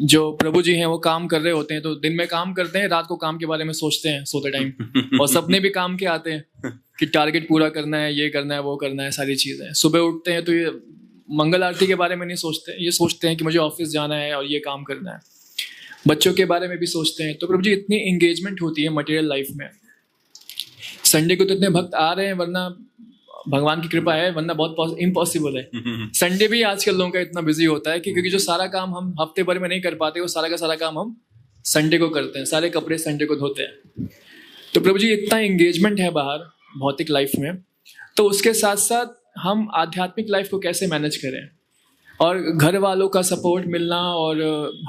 जो प्रभु जी हैं वो काम कर रहे होते हैं तो दिन में काम करते हैं, रात को काम के बारे में सोचते हैं सोते टाइम, और सपने भी काम के आते हैं कि टारगेट पूरा करना है, ये करना है, वो करना है, सारी चीज़ें। सुबह उठते हैं तो ये मंगल आरती के बारे में नहीं सोचते, ये सोचते हैं कि मुझे ऑफिस जाना है और ये काम करना है, बच्चों के बारे में भी सोचते हैं। तो प्रभु जी इतनी एंगेजमेंट होती है मटेरियल लाइफ में, संडे को तो इतने भक्त आ रहे हैं, वरना भगवान की कृपा है, वरना बहुत इम्पॉसिबल है। संडे भी आजकल लोगों का इतना बिजी होता है कि क्योंकि जो सारा काम हम हफ्ते भर में नहीं कर पाते वो सारा का सारा काम हम संडे को करते हैं, सारे कपड़े संडे को धोते हैं। तो प्रभु जी इतना एंगेजमेंट है बाहर भौतिक लाइफ में, तो उसके साथ साथ हम आध्यात्मिक लाइफ को कैसे मैनेज करें, और घर वालों का सपोर्ट मिलना और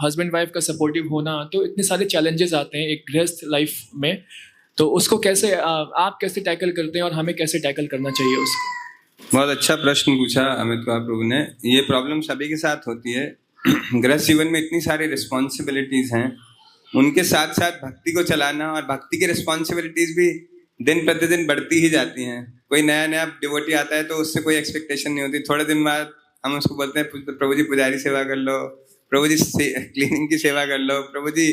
हस्बैंड वाइफ का सपोर्टिव होना, तो इतने सारे चैलेंजेस आते हैं एक गृहस्थ लाइफ में। तो उसको कैसे आप कैसे टैकल करते हैं और हमें कैसे टैकल करना चाहिए उसको? बहुत अच्छा प्रश्न पूछा अमित कुमार प्रभु ने। ये प्रॉब्लम सभी के साथ होती है। गृहस्थ जीवन में इतनी सारी रिस्पॉन्सिबिलिटीज हैं, उनके साथ साथ भक्ति को चलाना, और भक्ति की रिस्पॉन्सिबिलिटीज भी दिन प्रतिदिन बढ़ती ही जाती हैं। कोई नया नया डिवोटी आता है तो उससे कोई एक्सपेक्टेशन नहीं होती, थोड़े दिन बाद हम उसको बोलते हैं प्रभु जी पुजारी सेवा कर लो, प्रभु जी क्लीनिंग की सेवा कर लो, प्रभु जी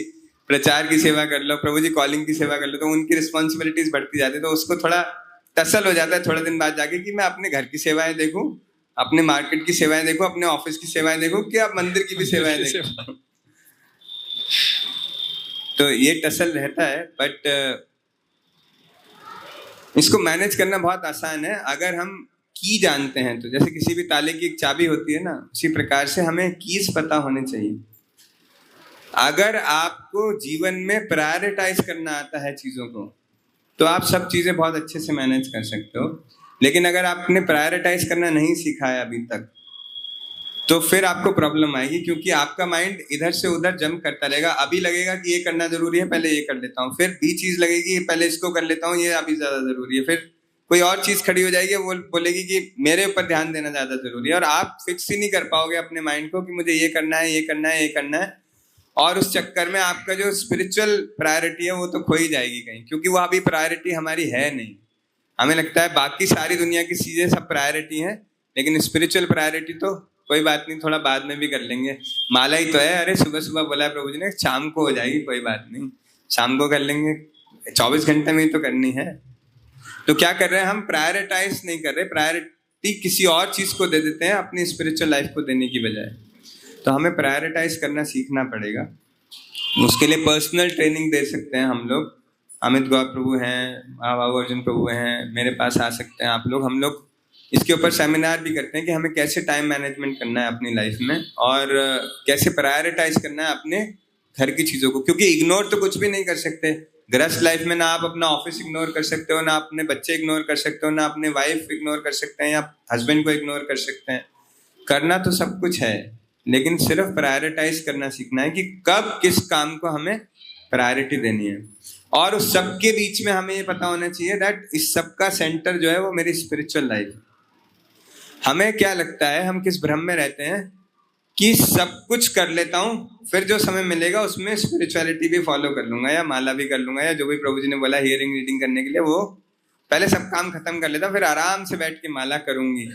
प्रचार की सेवा कर लो, प्रभु जी कॉलिंग की सेवा कर लो। तो उनकी रिस्पॉन्सिबिलिटीज बढ़ती जाती है, तो उसको थोड़ा टसल हो जाता है थोड़े दिन बाद जाके कि मैं अपने घर की सेवाएं देखूं, अपने मार्केट की सेवाएं देखूं, अपने ऑफिस की सेवाएं देखूं, कि अब मंदिर की भी सेवाएं देखूं। तो ये टसल रहता है, बट इसको मैनेज करना बहुत आसान है अगर हम की जानते हैं। तो जैसे किसी भी ताले की एक चाबी होती है ना, उसी प्रकार से हमें कीज पता होने चाहिए। अगर आपको जीवन में प्रायोरिटाइज करना आता है चीजों को, तो आप सब चीजें बहुत अच्छे से मैनेज कर सकते हो। लेकिन अगर आपने प्रायोरिटाइज करना नहीं सीखा है अभी तक, तो फिर आपको प्रॉब्लम आएगी, क्योंकि आपका माइंड इधर से उधर जंप करता रहेगा। अभी लगेगा कि ये करना जरूरी है, पहले ये कर लेता हूँ, फिर भी चीज लगेगी पहले इसको कर लेता हूँ, ये अभी ज्यादा जरूरी है, फिर कोई और चीज खड़ी हो जाएगी, वो बोलेगी कि मेरे ऊपर ध्यान देना ज्यादा जरूरी है, और आप फिक्स ही नहीं कर पाओगे अपने माइंड को कि मुझे ये करना है, ये करना है, ये करना है। और उस चक्कर में आपका जो स्पिरिचुअल प्रायोरिटी है वो तो खो ही जाएगी कहीं, क्योंकि वो अभी प्रायोरिटी हमारी है नहीं। हमें लगता है बाकी सारी दुनिया की चीजें सब प्रायोरिटी हैं, लेकिन स्पिरिचुअल प्रायोरिटी तो कोई बात नहीं, थोड़ा बाद में भी कर लेंगे, माला ही तो है, अरे सुबह सुबह बोला है प्रभु जी ने, शाम को हो जाएगी, कोई बात नहीं, शाम को कर लेंगे, 24 घंटे में ही तो करनी है। तो क्या कर रहे हैं हम, प्रायोरिटाइज नहीं कर रहे, प्रायोरिटी किसी और चीज को दे देते हैं अपनी स्पिरिचुअल लाइफ को देने की बजाय। तो हमें प्रायोरिटाइज करना सीखना पड़ेगा। उसके लिए पर्सनल ट्रेनिंग दे सकते हैं हम लोग। अमित गौर प्रभु हैं, बाबू अर्जुन प्रभु हैं, मेरे पास आ सकते हैं आप लोग। हम लोग इसके ऊपर सेमिनार भी करते हैं कि हमें कैसे टाइम मैनेजमेंट करना है अपनी लाइफ में, और कैसे प्रायोरिटाइज करना है अपने घर की चीज़ों को, क्योंकि इग्नोर तो कुछ भी नहीं कर सकते। गृहस्थ लाइफ में ना आप अपना ऑफिस इग्नोर कर सकते हो, ना अपने बच्चे इग्नोर कर सकते हो, ना अपने वाइफ इग्नोर कर सकते हैं या हस्बैंड को इग्नोर कर सकते हैं। करना तो सब कुछ है, लेकिन सिर्फ प्रायोरिटाइज करना सीखना है कि कब किस काम को हमें प्रायोरिटी देनी है। और उस सब के बीच में हमें ये पता होना चाहिए दैट इस सब का सेंटर जो है वो मेरी स्पिरिचुअल लाइफ है। हमें क्या लगता है, हम किस भ्रम में रहते हैं कि सब कुछ कर लेता हूँ, फिर जो समय मिलेगा उसमें स्पिरिचुअलिटी भी फॉलो कर लूंगा या माला भी कर लूंगा या जो भी प्रभु जी ने बोला हियरिंग रीडिंग करने के लिए, वो पहले सब काम खत्म कर लेता हूँ, फिर आराम से बैठ के माला करूंगी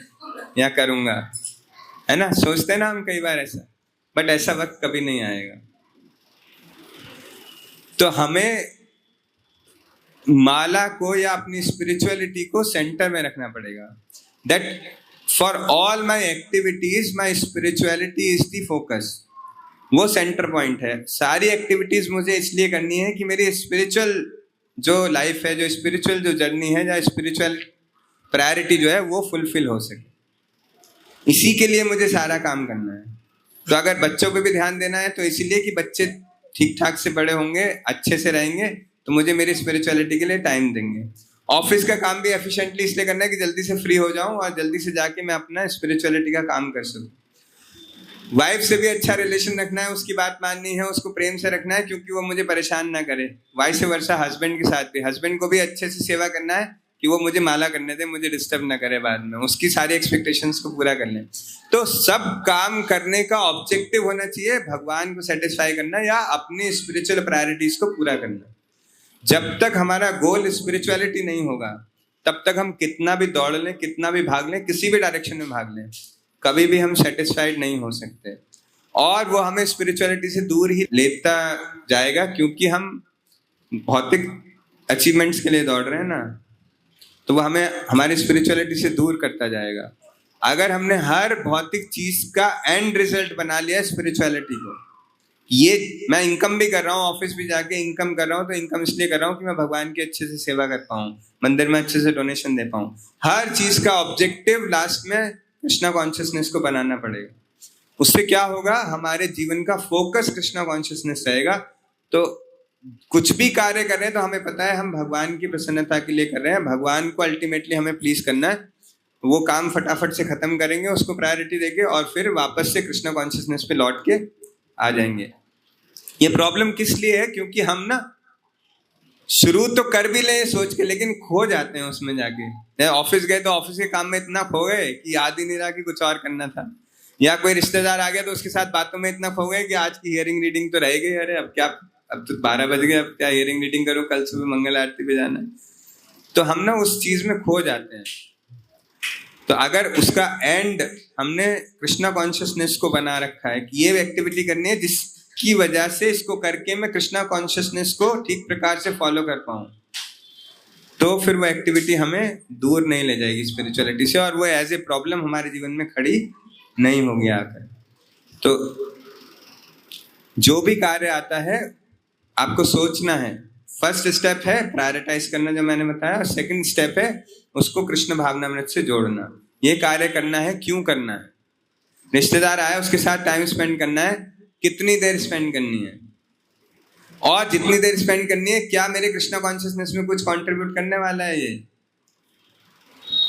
या करूंगा, है ना। सोचते हैं ना हम कई बार ऐसा, बट ऐसा वक्त कभी नहीं आएगा। तो हमें माला को या अपनी स्पिरिचुअलिटी को सेंटर में रखना पड़ेगा। That For all my activities, my spirituality is the focus. वो सेंटर पॉइंट है। सारी एक्टिविटीज मुझे इसलिए करनी है कि मेरी स्पिरिचुअल जो लाइफ है, जो स्पिरिचुअल जो जर्नी है, या स्पिरिचुअल प्रायोरिटी जो है वो फुलफिल हो सके। इसी के लिए मुझे सारा काम करना है। तो अगर बच्चों पे भी ध्यान देना है तो इसीलिए कि बच्चे ठीक ठाक से बड़े होंगे, अच्छे से रहेंगे, तो मुझे मेरी स्पिरिचुअलिटी के लिए टाइम देंगे। ऑफिस का काम भी एफिशिएंटली इसलिए करना है कि जल्दी से फ्री हो जाऊं और जल्दी से जाके मैं अपना स्पिरिचुअलिटी का काम कर सकूं। वाइफ से भी अच्छा रिलेशन रखना है, उसकी बात माननी है, उसको प्रेम से रखना है क्योंकि वो मुझे परेशान ना करे। वाइस वर्सा हस्बैंड के साथ भी, हस्बैंड को भी अच्छे से सेवा करना है कि वो मुझे माला करने दे, मुझे डिस्टर्ब ना करे बाद में, उसकी सारी एक्सपेक्टेशंस को पूरा कर ले। तो सब काम करने का ऑब्जेक्टिव होना चाहिए भगवान को सेटिस्फाई करना या अपनी स्पिरिचुअल प्रायोरिटीज को पूरा करना। जब तक हमारा गोल स्पिरिचुअलिटी नहीं होगा तब तक हम कितना भी दौड़ लें, कितना भी भाग लें, किसी भी डायरेक्शन में भाग लें, कभी भी हम सेटिस्फाइड नहीं हो सकते। और वो हमें स्पिरिचुअलिटी से दूर ही लेता जाएगा क्योंकि हम भौतिक अचीवमेंट्स के लिए दौड़ रहे हैं ना, तो वो हमें हमारी स्पिरिचुअलिटी से दूर करता जाएगा। अगर हमने हर भौतिक चीज का एंड रिजल्ट बना लिया स्पिरिचुअलिटी को, ये मैं इनकम भी कर रहा हूँ, ऑफिस भी जाके इनकम कर रहा हूँ, तो इनकम इसलिए कर रहा हूँ कि मैं भगवान की अच्छे से सेवा कर पाऊँ, मंदिर में अच्छे से डोनेशन दे पाऊँ। हर चीज का ऑब्जेक्टिव लास्ट में कृष्णा कॉन्शियसनेस को बनाना पड़ेगा। उससे क्या होगा, हमारे जीवन का फोकस कृष्णा कॉन्शियसनेस रहेगा। तो कुछ भी कार्य कर रहे हैं तो हमें पता है हम भगवान की प्रसन्नता के लिए कर रहे हैं, भगवान को अल्टीमेटली हमें प्लीज करना है। वो काम फटाफट से खत्म करेंगे उसको प्रायोरिटी देके, और फिर वापस से कृष्णा कॉन्शियसनेस पे लौट के आ जाएंगे। ये प्रॉब्लम किस लिए है, क्योंकि हम ना शुरू तो कर भी ले सोच के, लेकिन खो जाते हैं उसमें जाके। ऑफिस गए तो ऑफिस के काम में इतना खो गए कि याद ही नहीं रहा कि कुछ और करना था, या कोई रिश्तेदार आ गया तो उसके साथ बातों में इतना खो गए कि आज की हियरिंग रीडिंग तो रह गई, अरे अब क्या, अब तो 12 बज गए, अब क्या हियरिंग रीडिंग करो, कल सुबह मंगल आरती पे जाना है। तो हम ना उस चीज में खो जाते हैं। तो अगर उसका एंड हमने कृष्णा कॉन्शियसनेस को बना रखा है कि ये एक्टिविटी करनी है जिसकी वजह से इसको करके मैं कृष्णा कॉन्शियसनेस को ठीक प्रकार से फॉलो कर पाऊं, तो फिर वो एक्टिविटी हमें दूर नहीं ले जाएगी स्पिरिचुअलिटी से, और वो एज ए प्रॉब्लम हमारे जीवन में खड़ी नहीं होगी आकर। तो जो भी कार्य आता है आपको सोचना है। फर्स्ट स्टेप है प्रायोरिटाइज करना जो मैंने बताया, और सेकंड स्टेप है उसको कृष्ण भावनामृत से जोड़ना। ये कार्य करना है, क्यों करना है, रिश्तेदार आया उसके साथ टाइम स्पेंड करना है, कितनी देर स्पेंड करनी है, और जितनी देर स्पेंड करनी है क्या मेरे कृष्णा कॉन्शियसनेस में कुछ कंट्रीब्यूट करने वाला है। ये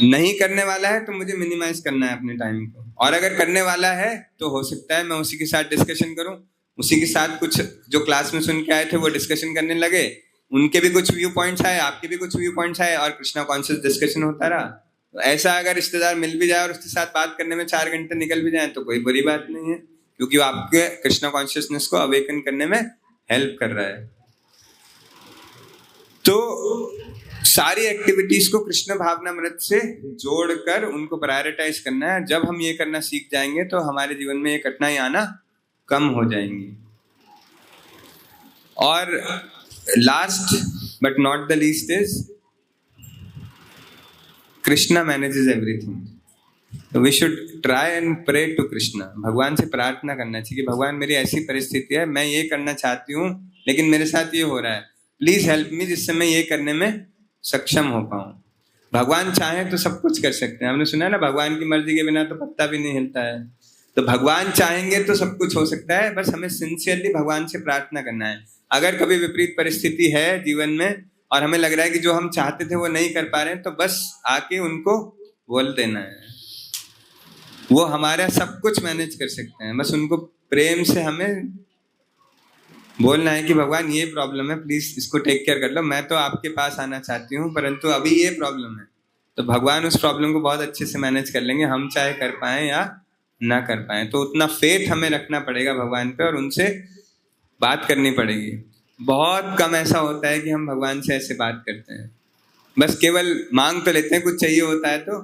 नहीं करने वाला है तो मुझे मिनिमाइज करना है अपने टाइम को, और अगर करने वाला है तो हो सकता है मैं उसी के साथ डिस्कशन करूं, उसी के साथ कुछ जो क्लास में सुन के आए थे वो डिस्कशन करने लगे, उनके भी कुछ व्यू पॉइंट्स आए, आपके भी कुछ व्यू पॉइंट्स आए, और कृष्णा कॉन्शियस डिस्कशन होता रहा। तो ऐसा अगर रिश्तेदार मिल भी जाए और उसके साथ बात करने में 4 घंटे निकल भी जाए तो कोई बुरी बात नहीं है, क्योंकि वो आपके कृष्णा कॉन्शियसनेस को अवेकन करने में हेल्प कर रहा है। तो सारी एक्टिविटीज को कृष्ण भावनामृत से जोड़कर उनको प्रायोरिटाइज करना है। जब हम ये करना सीख जाएंगे तो हमारे जीवन में ये कठिनाई आना कम हो जाएंगी। और last but not the least is Krishna manages everything. तो we should try and pray to Krishna. भगवान से प्रार्थना करना चाहिए कि भगवान मेरी ऐसी परिस्थिति है, मैं ये करना चाहती हूँ लेकिन मेरे साथ ये हो रहा है, प्लीज हेल्प मी, जिससे मैं ये करने में सक्षम हो पाऊं। भगवान चाहे तो सब कुछ कर सकते हैं। हमने सुना है ना, भगवान की मर्जी के बिना तो पत्ता भी नहीं हिलता है। तो भगवान चाहेंगे तो सब कुछ हो सकता है, बस हमें सिंसियरली भगवान से प्रार्थना करना है। अगर कभी विपरीत परिस्थिति है जीवन में और हमें लग रहा है कि जो हम चाहते थे वो नहीं कर पा रहे हैं, तो बस आके उनको बोल देना है, वो हमारा सब कुछ मैनेज कर सकते हैं। बस उनको प्रेम से हमें बोलना है कि भगवान ये प्रॉब्लम है, प्लीज इसको टेक केयर कर लो, मैं तो आपके पास आना चाहती हूँ परंतु अभी ये प्रॉब्लम है। तो भगवान उस प्रॉब्लम को बहुत अच्छे से मैनेज कर लेंगे, हम चाहे कर पाए या ना कर पाए। तो उतना फेथ हमें रखना पड़ेगा भगवान पे और उनसे बात करनी पड़ेगी। बहुत कम ऐसा होता है कि हम भगवान से ऐसे बात करते हैं, बस केवल मांग तो लेते हैं कुछ चाहिए होता है तो,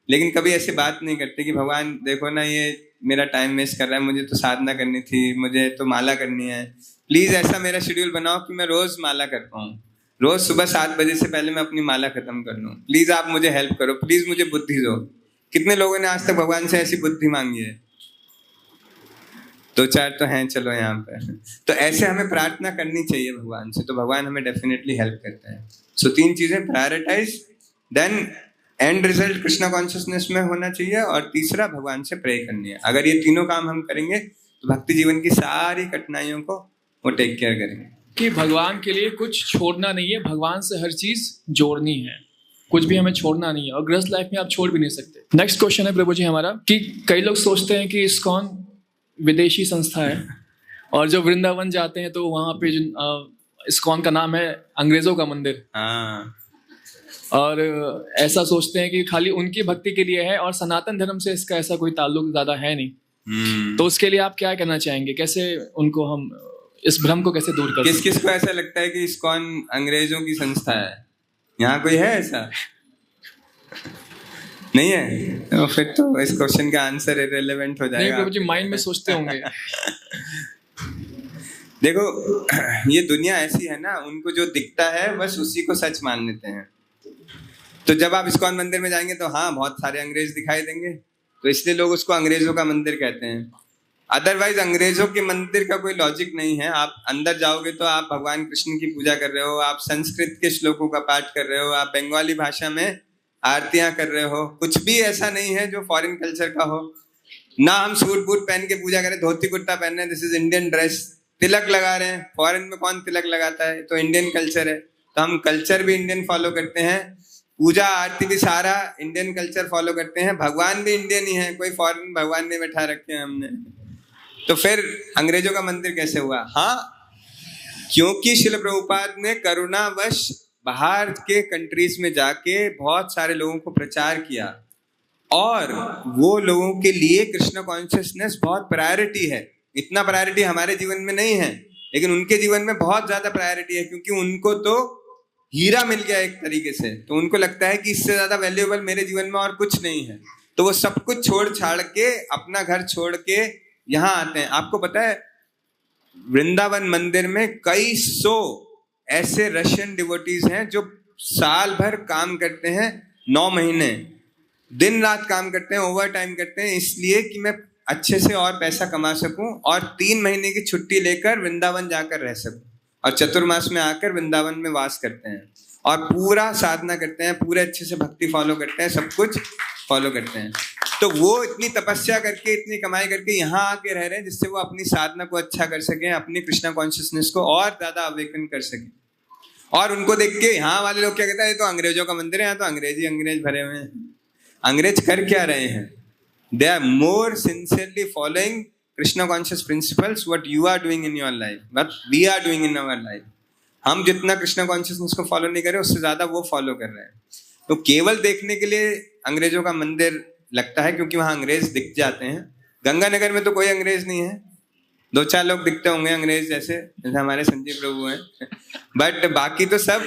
लेकिन कभी ऐसे बात नहीं करते कि भगवान देखो ना ये मेरा टाइम वेस्ट कर रहा है, मुझे तो साधना करनी थी, मुझे तो माला करनी है, प्लीज ऐसा मेरा शेड्यूल बनाओ कि मैं रोज माला कर पाऊँ, रोज सुबह 7 बजे से पहले मैं अपनी माला खत्म कर लूँ, प्लीज आप मुझे हेल्प करो, प्लीज मुझे बुद्धि दो। कितने लोगों ने आज तक भगवान से ऐसी बुद्धि मांगी है? 2-4 तो हैं चलो यहाँ पर। तो ऐसे हमें प्रार्थना करनी चाहिए भगवान से, तो भगवान हमें डेफिनेटली हेल्प करता है। सो 3 चीजें, prioritise, then end result Krishna consciousness में होना चाहिए, और तीसरा भगवान से प्रे करनी है। अगर ये तीनों काम हम करेंगे तो भक्ति जीवन की सारी कठिनाइयों को वो टेक केयर करेंगे। कि भगवान के लिए कुछ छोड़ना नहीं है, भगवान से हर चीज जोड़नी है, कुछ भी हमें छोड़ना नहीं है, और गृहस्थ लाइफ में आप छोड़ भी नहीं सकते। नेक्स्ट क्वेश्चन है प्रभु जी हमारा कि कई लोग सोचते हैं कि इस्कॉन विदेशी संस्था है, और जब वृंदावन जाते हैं तो वहाँ पे इस्कॉन का नाम है अंग्रेजों का मंदिर। हाँ, और ऐसा सोचते हैं कि खाली उनकी भक्ति के लिए है और सनातन धर्म से इसका ऐसा कोई ताल्लुक ज्यादा है नहीं। तो उसके लिए आप क्या कहना चाहेंगे, कैसे उनको हम इस भ्रम को कैसे दूर कर? किस किस को ऐसा लगता है कि इस्कॉन अंग्रेजों की संस्था है? यहाँ कोई है ऐसा? नहीं है? तो फिर तो इस क्वेश्चन का आंसर इररिलेवेंट हो जाएगा। नहीं प्रभु जी, माइंड में सोचते होंगे। देखो ये दुनिया ऐसी है ना, उनको जो दिखता है बस उसी को सच मान लेते हैं। तो जब आप इस्कॉन मंदिर में जाएंगे तो हाँ बहुत सारे अंग्रेज दिखाई देंगे, तो इसलिए लोग उसको अंग्रेजों का मंदिर कहते हैं। अदरवाइज अंग्रेजों के मंदिर का कोई लॉजिक नहीं है। आप अंदर जाओगे तो आप भगवान कृष्ण की पूजा कर रहे हो, आप संस्कृत के श्लोकों का पाठ कर रहे हो, आप बंगाली भाषा में आरतियां कर रहे हो, कुछ भी ऐसा नहीं है जो फॉरेन कल्चर का हो। ना हम सूट बूट पहन के पूजा करें, धोती कुर्ता पहन रहे हैं, दिस इज इंडियन ड्रेस, तिलक लगा रहे हैं, फॉरेन में कौन तिलक लगाता है, तो इंडियन कल्चर है। तो हम कल्चर भी इंडियन फॉलो करते हैं, पूजा आरती भी सारा इंडियन कल्चर फॉलो करते हैं, भगवान भी इंडियन ही है, कोई फॉरेन भगवान नहीं बैठा रखे हैं हमने। तो फिर अंग्रेजों का मंदिर कैसे हुआ? हाँ, क्योंकि श्रील प्रभुपाद ने करुणावश बाहर के कंट्रीज में जाके बहुत सारे लोगों को प्रचार किया, और वो लोगों के लिए कृष्ण कॉन्शियसनेस बहुत प्रायोरिटी है। इतना प्रायोरिटी हमारे जीवन में नहीं है, लेकिन उनके जीवन में बहुत ज्यादा प्रायोरिटी है, क्योंकि उनको तो हीरा मिल गया एक तरीके से। तो उनको लगता है कि इससे ज्यादा वैल्यूएबल मेरे जीवन में और कुछ नहीं है, तो वो सब कुछ छोड़ छाड़ के, अपना घर छोड़ के यहाँ आते हैं। आपको पता है वृंदावन मंदिर में कई 100 ऐसे रशियन डिवोटीज हैं जो साल भर काम करते हैं, 9 महीने दिन रात काम करते हैं, ओवर टाइम करते हैं, इसलिए कि मैं अच्छे से और पैसा कमा सकूं और 3 महीने की छुट्टी लेकर वृंदावन जाकर रह सकूं, और चतुर्मास में आकर वृंदावन में वास करते हैं और पूरा साधना करते हैं, पूरे अच्छे से भक्ति फॉलो करते हैं, सब कुछ फॉलो करते हैं। तो वो इतनी तपस्या करके, इतनी कमाई करके यहाँ आके रह रहे हैं, जिससे वो अपनी साधना को अच्छा कर सकें, अपनी कृष्णा कॉन्शियसनेस को और ज्यादा अवेकन कर सकें। और उनको देख के यहाँ वाले लोग क्या कहते हैं, ये तो अंग्रेजों का मंदिर है, यहाँ तो अंग्रेज भरे हुए हैं। अंग्रेज कर क्या रहे हैं? They are more sincerely following Krishna conscious principles what you are doing in your life, what we are doing in our life. हम जितना कृष्णा कॉन्शियसनेस को फॉलो नहीं कर रहे, उससे ज्यादा वो फॉलो कर रहे हैं। तो केवल देखने के लिए अंग्रेजों का मंदिर लगता है, क्योंकि वहां अंग्रेज दिख जाते हैं। गंगानगर में तो कोई अंग्रेज नहीं है, 2-4 लोग दिखते होंगे अंग्रेज जैसे हमारे संजीव प्रभु हैं, बट बाकी तो सब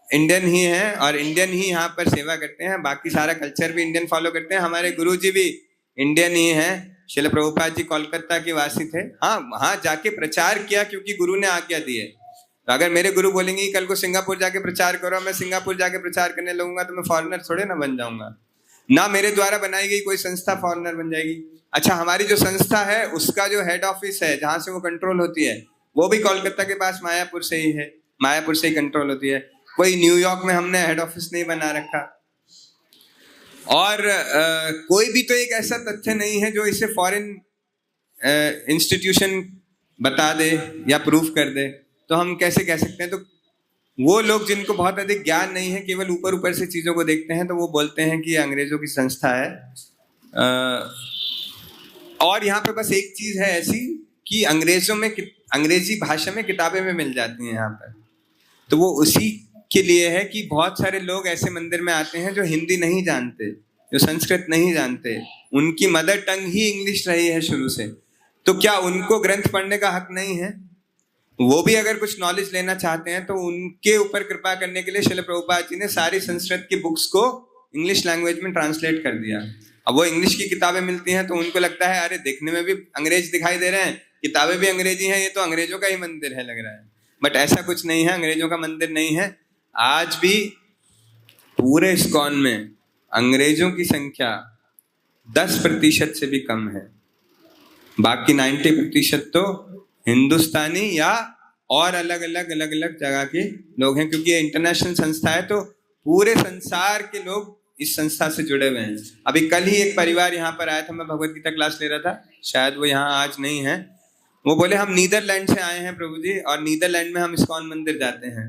इंडियन ही हैं, और इंडियन ही यहाँ पर सेवा करते हैं। बाकी सारा कल्चर भी इंडियन फॉलो करते हैं। हमारे गुरु जी भी इंडियन ही हैं। श्रील प्रभुपाद जी कोलकाता के वासी थे। हाँ, वहां जाके प्रचार किया क्योंकि गुरु ने आज्ञा दी है। तो अगर मेरे गुरु बोलेंगे कल को सिंगापुर जाके प्रचार करो, मैं सिंगापुर जाके प्रचार करने लगूंगा, तो मैं फॉरेनर थोड़े ना बन जाऊंगा। ना मेरे द्वारा बनाई गई कोई संस्था फॉरेनर बन जाएगी। अच्छा, हमारी जो संस्था है उसका जो हेड ऑफिस है, जहां से वो कंट्रोल होती है, वो भी कोलकाता के पास मायापुर से ही है, मायापुर से ही कंट्रोल होती है। कोई न्यूयॉर्क में हमने हेड ऑफिस नहीं बना रखा। और कोई भी तो एक ऐसा तथ्य नहीं है जो इसे फॉरेन इंस्टीट्यूशन बता दे या प्रूफ कर दे तो हम कैसे कह सकते हैं। तो वो लोग जिनको बहुत अधिक ज्ञान नहीं है, केवल ऊपर ऊपर से चीज़ों को देखते हैं, तो वो बोलते हैं कि ये अंग्रेजों की संस्था है। और यहाँ पे बस एक चीज़ है ऐसी कि अंग्रेजी भाषा में किताबें में मिल जाती हैं यहाँ पर, तो वो उसी के लिए है कि बहुत सारे लोग ऐसे मंदिर में आते हैं जो हिंदी नहीं जानते, जो संस्कृत नहीं जानते, उनकी मदर टंग ही इंग्लिश रही है शुरू से। तो क्या उनको ग्रंथ पढ़ने का हक नहीं है? वो भी अगर कुछ नॉलेज लेना चाहते हैं तो उनके ऊपर कृपा करने के लिए श्रील प्रभुपाद जी ने सारी संस्कृत की बुक्स को इंग्लिश लैंग्वेज में ट्रांसलेट कर दिया। अब वो इंग्लिश की किताबें मिलती हैं तो उनको लगता है अरे देखने में भी अंग्रेज दिखाई दे रहे हैं, किताबें भी अंग्रेजी हैं, ये तो अंग्रेजों का ही मंदिर है लग रहा है। बट ऐसा कुछ नहीं है, अंग्रेजों का मंदिर नहीं है। आज भी पूरे इस्कॉन में अंग्रेजों की संख्या 10% से भी कम है, बाकी 90% तो हिंदुस्तानी या और अलग अलग जगह के लोग हैं, क्योंकि ये इंटरनेशनल संस्था है तो पूरे संसार के लोग इस संस्था से जुड़े हुए हैं। अभी कल ही एक परिवार यहाँ पर आया था, मैं भगवत गीता क्लास ले रहा था, शायद वो यहाँ आज नहीं है। वो बोले हम नीदरलैंड से आए हैं प्रभु जी, और नीदरलैंड में हम इस्कॉन मंदिर जाते हैं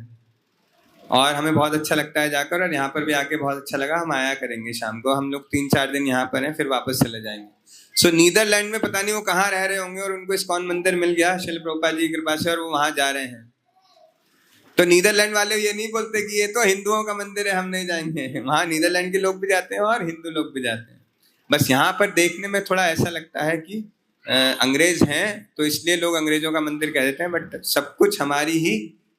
और हमें बहुत अच्छा लगता है जाकर, और यहाँ पर भी आके बहुत अच्छा लगा, हम आया करेंगे शाम को। हम लोग 3-4 दिन यहाँ पर हैं, फिर वापस चले जाएंगे। सो नीदरलैंड में पता नहीं वो कहाँ रह रहे होंगे और उनको इस्कॉन मंदिर मिल गया श्रील प्रभुपाद जी की कृपा से, और वो वहां जा रहे हैं। तो नीदरलैंड वाले ये नहीं बोलते कि ये तो हिंदुओं का मंदिर है, हम नहीं जाएंगे। वहां नीदरलैंड के लोग भी जाते हैं और हिंदू लोग भी जाते हैं। बस यहाँ पर देखने में थोड़ा ऐसा लगता है कि अंग्रेज हैं तो इसलिए लोग अंग्रेजों का मंदिर कह देते हैं, बट सब कुछ हमारी ही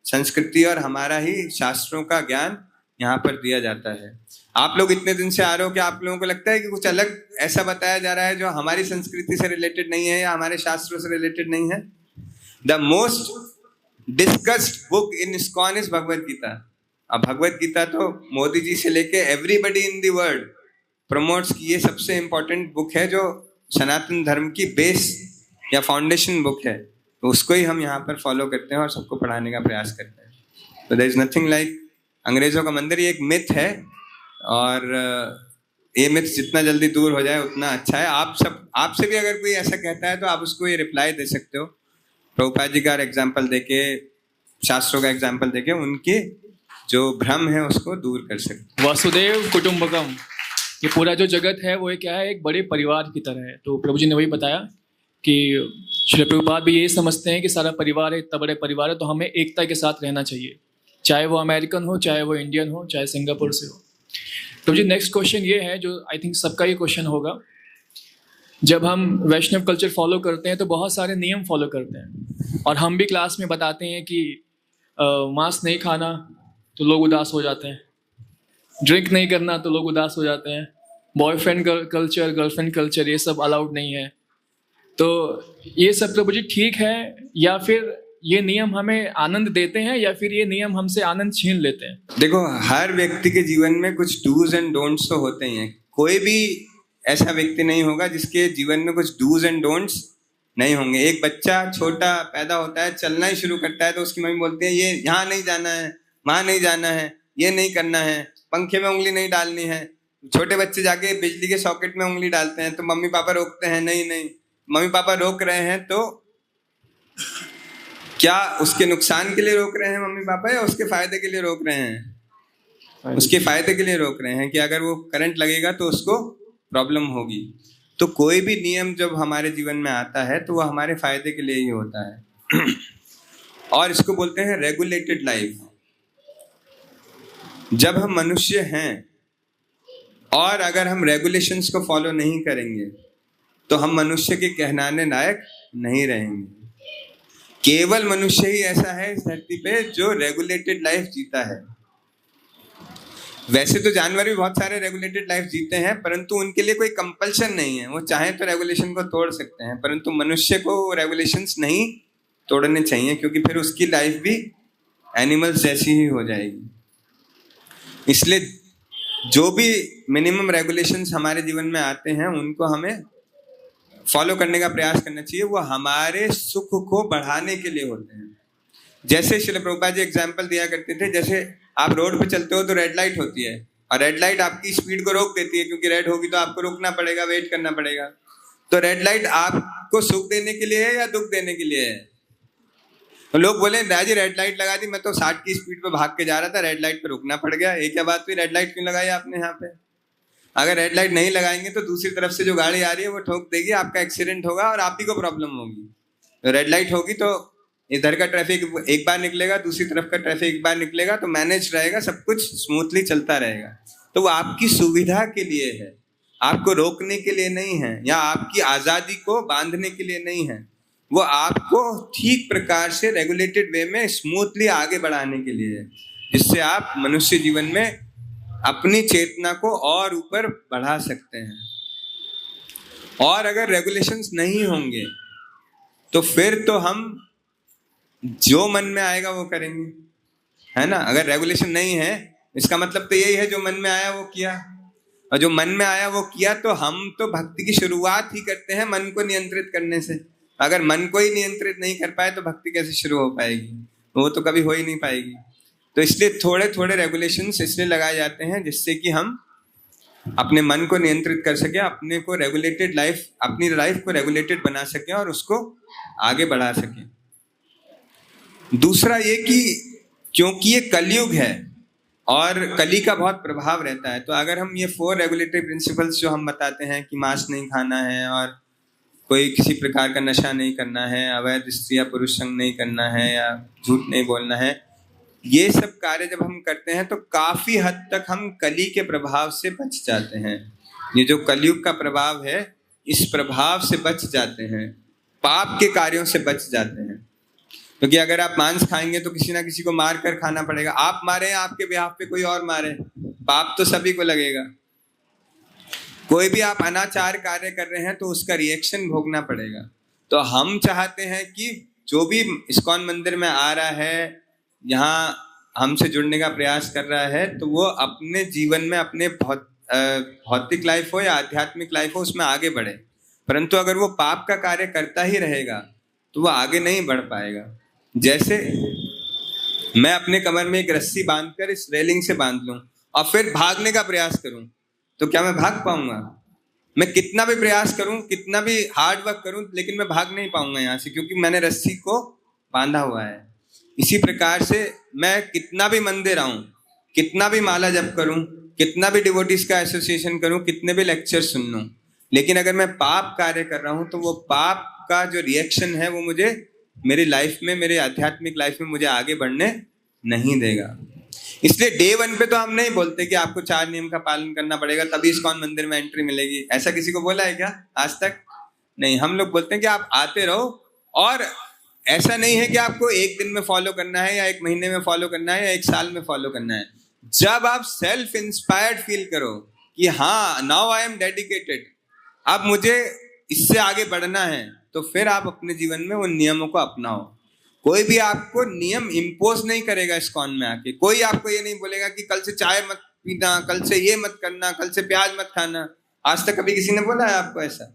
संस्कृति और हमारा ही शास्त्रों का ज्ञान यहाँ पर दिया जाता है। आप लोग इतने दिन से आ रहे हो कि आप लोगों को लगता है कि कुछ अलग ऐसा बताया जा रहा है जो हमारी संस्कृति से रिलेटेड नहीं है या हमारे शास्त्रों से रिलेटेड नहीं है? The most discussed book in ISKCON is Bhagavad Gita. अब भगवत गीता तो मोदी जी से लेके everybody in the world promotes की ये सबसे इंपॉर्टेंट बुक है, जो सनातन धर्म की बेस या फाउंडेशन बुक है, तो उसको ही हम यहाँ पर फॉलो करते हैं और सबको पढ़ाने का प्रयास करते हैं। तो देयर इज नथिंग लाइक अंग्रेजों का मंदिर। ये एक मिथ है और ये मिथ जितना जल्दी दूर हो जाए उतना अच्छा है। आपसे भी अगर कोई ऐसा कहता है तो आप उसको ये रिप्लाई दे सकते हो, प्रभुपाद जी का एग्जाम्पल देके, शास्त्रों का एग्जाम्पल देके उनके जो भ्रम है उसको दूर कर सकते। वसुदेव कुटुंबकम, ये पूरा जो जगत है वो क्या है, एक बड़े परिवार की तरह है। तो प्रभु जी ने वही बताया कि श्री प्रभुपाद भी यही समझते हैं कि सारा परिवार है, इतना बड़े परिवार है, तो हमें एकता के साथ रहना चाहिए, चाहे वो अमेरिकन हो, चाहे वो इंडियन हो, चाहे सिंगापुर से हो। प्रभु जी नेक्स्ट क्वेश्चन ये है जो आई थिंक सबका ये क्वेश्चन होगा। जब हम वैष्णव कल्चर फॉलो करते हैं तो बहुत सारे नियम फॉलो करते हैं, और हम भी क्लास में बताते हैं कि मांस नहीं खाना तो लोग उदास हो जाते हैं, ड्रिंक नहीं करना तो लोग उदास हो जाते हैं, बॉयफ्रेंड कल्चर, गर्लफ्रेंड कल्चर, ये सब अलाउड नहीं है। तो ये सब प्रभु जी ठीक है, या फिर ये नियम हमें आनंद देते हैं, या फिर ये नियम हमसे आनंद छीन लेते हैं? देखो, हर व्यक्ति के जीवन में कुछ डूज एंड डोंट्स तो होते ही हैं। कोई भी ऐसा व्यक्ति नहीं होगा जिसके जीवन में कुछ डूज एंड डोंट्स नहीं होंगे। एक बच्चा छोटा पैदा होता है, चलना ही शुरू करता है तो उसकी मम्मी बोलती है ये यहाँ नहीं जाना है, वहाँ नहीं जाना है, ये नहीं करना है, पंखे में उंगली नहीं डालनी है। छोटे बच्चे जाके बिजली के सॉकेट में उंगली डालते हैं तो मम्मी पापा रोकते हैं, नहीं नहीं। मम्मी पापा रोक रहे हैं तो क्या उसके नुकसान के लिए रोक रहे हैं मम्मी पापा, या उसके फायदे के लिए रोक रहे हैं? उसके फायदे के लिए रोक रहे हैं कि अगर वो करंट लगेगा तो उसको प्रॉब्लम होगी। तो कोई भी नियम जब हमारे जीवन में आता है तो वो हमारे फायदे के लिए ही होता है और इसको बोलते हैं रेगुलेटेड लाइफ। जब हम मनुष्य हैं और अगर हम रेगुलेशंस को फॉलो नहीं करेंगे तो हम मनुष्य के कहलाने लायक नहीं रहेंगे। केवल मनुष्य ही ऐसा है इस धरती पे जो रेगुलेटेड लाइफ जीता है। वैसे तो जानवर भी बहुत सारे रेगुलेटेड लाइफ जीते हैं, परंतु उनके लिए कोई कंपल्शन नहीं है। वो चाहे तो रेगुलेशन को तोड़ सकते हैं, परंतु मनुष्य को रेगुलेशंस नहीं तोड़ने चाहिए, क्योंकि फिर उसकी लाइफ भी एनिमल्स जैसी ही हो जाएगी। इसलिए जो भी मिनिमम रेगुलेशंस हमारे जीवन में आते हैं उनको हमें फॉलो करने का प्रयास करना चाहिए। वो हमारे सुख को बढ़ाने के लिए होते हैं। जैसे श्रील प्रभुपाद जी एग्जाम्पल दिया करते थे, जैसे आप रोड पे चलते हो तो रेड लाइट होती है और रेड लाइट आपकी स्पीड को रोक देती है, क्योंकि रेड होगी तो आपको रुकना पड़ेगा, वेट करना पड़ेगा। तो रेड लाइट आपको सुख देने के लिए है या दुख देने के लिए है? तो लोग बोले राजी रेड लाइट लगा दी, मैं तो 60 की स्पीड पे भाग के जा रहा था, रेड लाइट पे रुकना पड़ गया। एक क्या बात हुई, रेड लाइट क्यों लगाई आपने यहाँ पे? अगर रेड लाइट नहीं लगाएंगे तो दूसरी तरफ से जो गाड़ी आ रही है वो ठोक देगी, आपका एक्सीडेंट होगा और आप ही को प्रॉब्लम होगी। तो रेड लाइट होगी तो इधर का ट्रैफिक एक बार निकलेगा, दूसरी तरफ का ट्रैफिक एक बार निकलेगा, तो मैनेज रहेगा, सब कुछ स्मूथली चलता रहेगा। तो वो आपकी सुविधा के लिए है, आपको रोकने के लिए नहीं है, या आपकी आजादी को बांधने के लिए नहीं है। वो आपको ठीक प्रकार से रेगुलेटेड वे में स्मूथली आगे बढ़ाने के लिए है, जिससे आप मनुष्य जीवन में अपनी चेतना को और ऊपर बढ़ा सकते हैं। और अगर रेगुलेशंस नहीं होंगे तो फिर तो हम जो मन में आएगा वो करेंगे, है ना। अगर रेगुलेशन नहीं है इसका मतलब तो यही है जो मन में आया वो किया, और जो मन में आया वो किया। तो हम तो भक्ति की शुरुआत ही करते हैं मन को नियंत्रित करने से। अगर मन को ही नियंत्रित नहीं कर पाए तो भक्ति कैसे शुरू हो पाएगी? वो तो कभी हो ही नहीं पाएगी। तो इसलिए थोड़े थोड़े रेगुलेशंस इसलिए लगाए जाते हैं जिससे कि हम अपने मन को नियंत्रित कर सकें, अपने को रेगुलेटेड लाइफ, अपनी लाइफ को रेगुलेटेड बना सकें और उसको आगे बढ़ा सकें। दूसरा ये कि क्योंकि ये कलयुग है और कली का बहुत प्रभाव रहता है, तो अगर हम ये 4 रेगुलेटरी प्रिंसिपल्स जो हम बताते हैं कि मांस नहीं खाना है और कोई किसी प्रकार का नशा नहीं करना है, अवैध स्त्री या पुरुष संग नहीं करना है, या झूठ नहीं बोलना है, ये सब कार्य जब हम करते हैं तो काफी हद तक हम कली के प्रभाव से बच जाते हैं। ये जो कलयुग का प्रभाव है इस प्रभाव से बच जाते हैं, पाप के कार्यों से बच जाते हैं। क्योंकि अगर आप मांस खाएंगे तो किसी ना किसी को मार कर खाना पड़ेगा। आप मारे, आपके बिहाफ पे कोई और मारे, पाप तो सभी को लगेगा। कोई भी आप अनाचार कार्य कर रहे हैं तो उसका रिएक्शन भोगना पड़ेगा। तो हम चाहते हैं कि जो भी इस्कॉन मंदिर में आ रहा है, यहाँ हमसे जुड़ने का प्रयास कर रहा है, तो वो अपने जीवन में अपने भौतिक लाइफ हो या आध्यात्मिक लाइफ हो उसमें आगे बढ़े। परंतु अगर वो पाप का कार्य करता ही रहेगा तो वो आगे नहीं बढ़ पाएगा। जैसे मैं अपने कमर में एक रस्सी बांधकर इस रेलिंग से बांध लूं और फिर भागने का प्रयास करूं, तो क्या मैं भाग पाऊंगा? मैं कितना भी प्रयास करूं, कितना भी हार्ड वर्क करूं, लेकिन मैं भाग नहीं पाऊंगा यहाँ से, क्योंकि मैंने रस्सी को बांधा हुआ है। इसी प्रकार से मैं कितना भी मंदिर आऊं, कितना भी माला जप करूं, कितना भी डिवोटीज का एसोसिएशन करूं, कितने भी लेक्चर सुन लूं, लेकिन अगर मैं पाप कार्य कर रहा हूं तो वो पाप का जो रिएक्शन है वो मुझे मेरी लाइफ में, मेरे आध्यात्मिक लाइफ में मुझे आगे बढ़ने नहीं देगा। इसलिए डे 1 पे तो हम नहीं बोलते कि आपको 4 नियम का पालन करना पड़ेगा तभी इस्कॉन मंदिर में एंट्री मिलेगी। ऐसा किसी को बोला है क्या आज तक? नहीं। हम लोग बोलते हैं कि आप आते रहो, और ऐसा नहीं है कि आपको एक दिन में फॉलो करना है या 1 महीने में फॉलो करना है या 1 साल में फॉलो करना है। जब आप सेल्फ इंस्पायर्ड फील करो कि हाँ नाउ आई एम डेडिकेटेड, अब मुझे इससे आगे बढ़ना है, तो फिर आप अपने जीवन में उन नियमों को अपनाओ। कोई भी आपको नियम इम्पोज नहीं करेगा इस्कॉन में आके। कोई आपको ये नहीं बोलेगा कि कल से चाय मत पीना, कल से ये मत करना, कल से प्याज मत खाना। आज तक कभी किसी ने बोला है आपको ऐसा?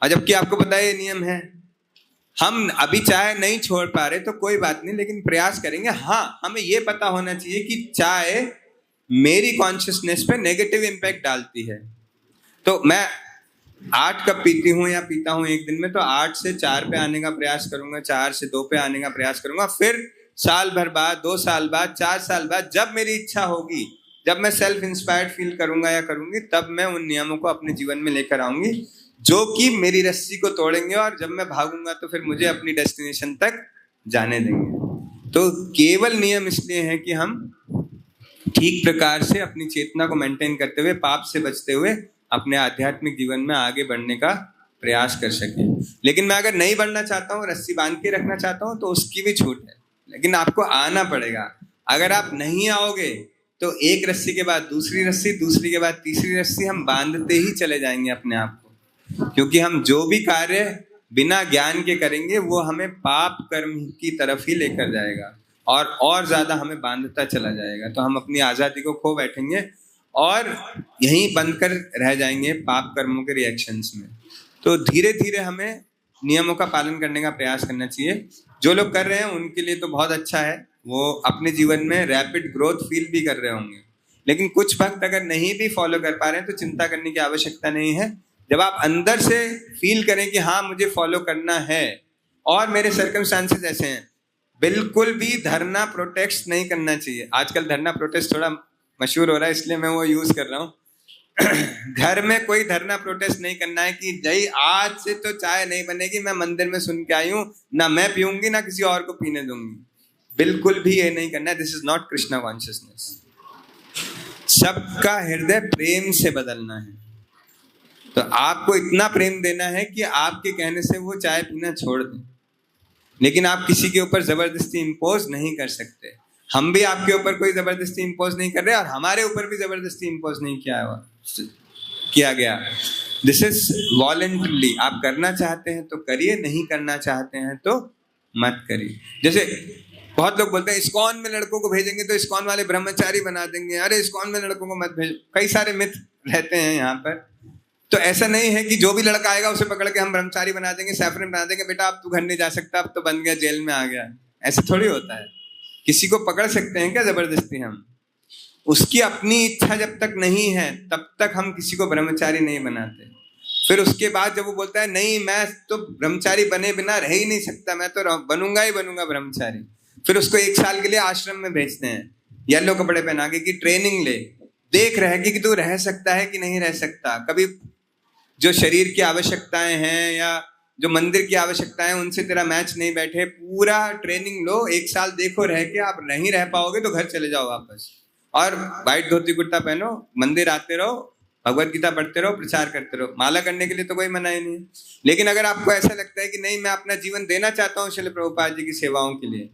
और जबकि आपको पता है ये नियम है। हम अभी चाय नहीं छोड़ पा रहे तो कोई बात नहीं, लेकिन प्रयास करेंगे। हाँ, हमें ये पता होना चाहिए कि चाय मेरी कॉन्शियसनेस पे नेगेटिव इम्पैक्ट डालती है। तो मैं 8 कप पीती हूँ या पीता हूँ एक दिन में, तो 8 से 4 पे आने का प्रयास करूंगा, 4 से 2 पे आने का प्रयास करूंगा। फिर साल भर बाद, 2 साल बाद, 4 साल बाद, जब मेरी इच्छा होगी, जब मैं सेल्फ इंस्पायर्ड फील करूंगा या करूंगी, तब मैं उन नियमों को अपने जीवन में लेकर आऊंगी जो कि मेरी रस्सी को तोड़ेंगे, और जब मैं भागूंगा तो फिर मुझे अपनी डेस्टिनेशन तक जाने देंगे। तो केवल नियम इसलिए है कि हम ठीक प्रकार से अपनी चेतना को मेंटेन करते हुए, पाप से बचते हुए अपने आध्यात्मिक जीवन में आगे बढ़ने का प्रयास कर सके। लेकिन मैं अगर नहीं बढ़ना चाहता हूँ, रस्सी बांध के रखना चाहता हूँ, तो उसकी भी छूट है, लेकिन आपको आना पड़ेगा। अगर आप नहीं आओगे तो एक रस्सी के बाद दूसरी रस्सी, दूसरी के बाद तीसरी रस्सी हम बांधते ही चले जाएंगे अपने आप को, क्योंकि हम जो भी कार्य बिना ज्ञान के करेंगे वो हमें पाप कर्म की तरफ ही लेकर जाएगा और ज्यादा हमें बांधता चला जाएगा। तो हम अपनी आजादी को खो बैठेंगे और यहीं बंद कर रह जाएंगे पाप कर्मों के रिएक्शंस में। तो धीरे धीरे हमें नियमों का पालन करने का प्रयास करना चाहिए। जो लोग कर रहे हैं उनके लिए तो बहुत अच्छा है, वो अपने जीवन में रैपिड ग्रोथ फील भी कर रहे होंगे। लेकिन कुछ भक्त अगर नहीं भी फॉलो कर पा रहे हैं तो चिंता करने की आवश्यकता नहीं है। जब आप अंदर से फील करें कि हाँ मुझे फॉलो करना है और मेरे सर्कमस्टांसेस ऐसे हैं, बिल्कुल भी धरना प्रोटेस्ट नहीं करना चाहिए। आजकल धरना प्रोटेस्ट थोड़ा मशहूर हो रहा है इसलिए मैं वो यूज कर रहा हूँ। घर में कोई धरना प्रोटेस्ट नहीं करना है कि जय आज से तो चाय नहीं बनेगी, मैं मंदिर में सुन के आई हूँ, ना मैं पीऊंगी ना किसी और को पीने दूंगी। बिल्कुल भी ये नहीं करना है। This is not Krishna consciousness. सबका हृदय प्रेम से बदलना है। तो आपको इतना प्रेम देना है कि आपके कहने से वो चाय पीना छोड़ दें, लेकिन आप किसी के ऊपर जबरदस्ती इंपोज नहीं कर सकते। हम भी आपके ऊपर कोई जबरदस्ती इंपोज नहीं कर रहे और हमारे ऊपर भी जबरदस्ती इंपोज नहीं किया गया। This is voluntarily. आप करना चाहते हैं तो करिए, नहीं करना चाहते हैं तो मत करिए। जैसे बहुत लोग बोलते हैं इस्कॉन में लड़कों को भेजेंगे तो इस्कॉन वाले ब्रह्मचारी बना देंगे, अरे इस्कॉन में लड़कों को मत भेजो। कई सारे मिथ रहते हैं यहाँ पर। तो ऐसा नहीं है कि जो भी लड़का आएगा उसे पकड़ के हम ब्रह्मचारी बना देंगे, सैफरन बना देंगे, बेटा अब तू घर नहीं जा सकता, अब तो बन गया, जेल में आ गया। ऐसा थोड़ी होता है। किसी को पकड़ सकते हैं क्या जबरदस्ती हम? उसकी अपनी इच्छा जब तक नहीं है तब तक हम किसी को ब्रह्मचारी नहीं बनाते। फिर उसके बाद जब वो बोलता है नहीं मैं तो ब्रह्मचारी बने बिना रह ही नहीं सकता, मैं तो बनूंगा ही बनूंगा ब्रह्मचारी, फिर उसको 1 साल के लिए आश्रम में भेजते हैं येलो कपड़े पहना के कि ट्रेनिंग ले, देख रहे कि तू रह सकता है कि नहीं रह सकता। कभी जो शरीर की आवश्यकताएं हैं या जो मंदिर की आवश्यकताएं उनसे तेरा मैच नहीं बैठे, पूरा ट्रेनिंग लो, 1 साल देखो, रह के आप नहीं रह पाओगे तो घर चले जाओ वापस, और वाइट धोती कुर्ता पहनो, मंदिर आते रहो, भगवत गीता पढ़ते रहो, प्रचार करते रहो। माला करने के लिए तो कोई मना ही नहीं है। लेकिन अगर आपको ऐसा लगता है कि नहीं मैं अपना जीवन देना चाहता हूँ श्रील प्रभुपाद जी की सेवाओं के लिए,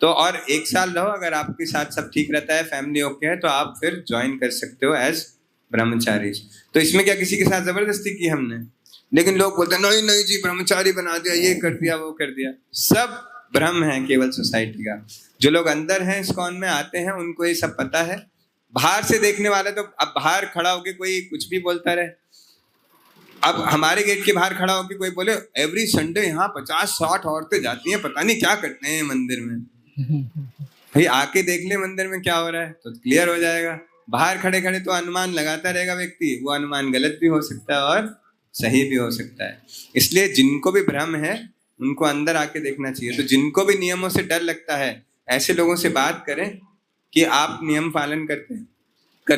तो और 1 साल रहो। अगर आपके साथ सब ठीक रहता है, फैमिली ओके है, तो आप फिर ज्वाइन कर सकते हो एज ब्रह्मचारी। तो इसमें क्या किसी के साथ जबरदस्ती की हमने? लेकिन लोग बोलते हैं नहीं नहीं जी ब्रह्मचारी बना दिया, ये कर दिया, वो कर दिया। सब भ्रम है केवल सोसाइटी का। जो लोग अंदर हैं इस्कॉन में आते हैं उनको ये सब पता है। बाहर से देखने वाला तो अब बाहर खड़ा होके कोई कुछ भी बोलता रहे। अब हमारे गेट के बाहर खड़ा होके कोई बोले एवरी संडे यहाँ 50-60 औरतें जाती हैं, पता नहीं क्या करते हैं मंदिर में। भाई आके देख ले मंदिर में क्या हो रहा है तो क्लियर हो जाएगा। बाहर खड़े खड़े तो अनुमान लगाता रहेगा व्यक्ति, वो अनुमान गलत भी हो सकता है और सही भी हो सकता है। इसलिए जिनको भी भ्रम है उनको अंदर आके देखना चाहिए। तो जिनको भी नियमों से डर लगता है ऐसे लोगों से बात करें कि आप नियम पालन करते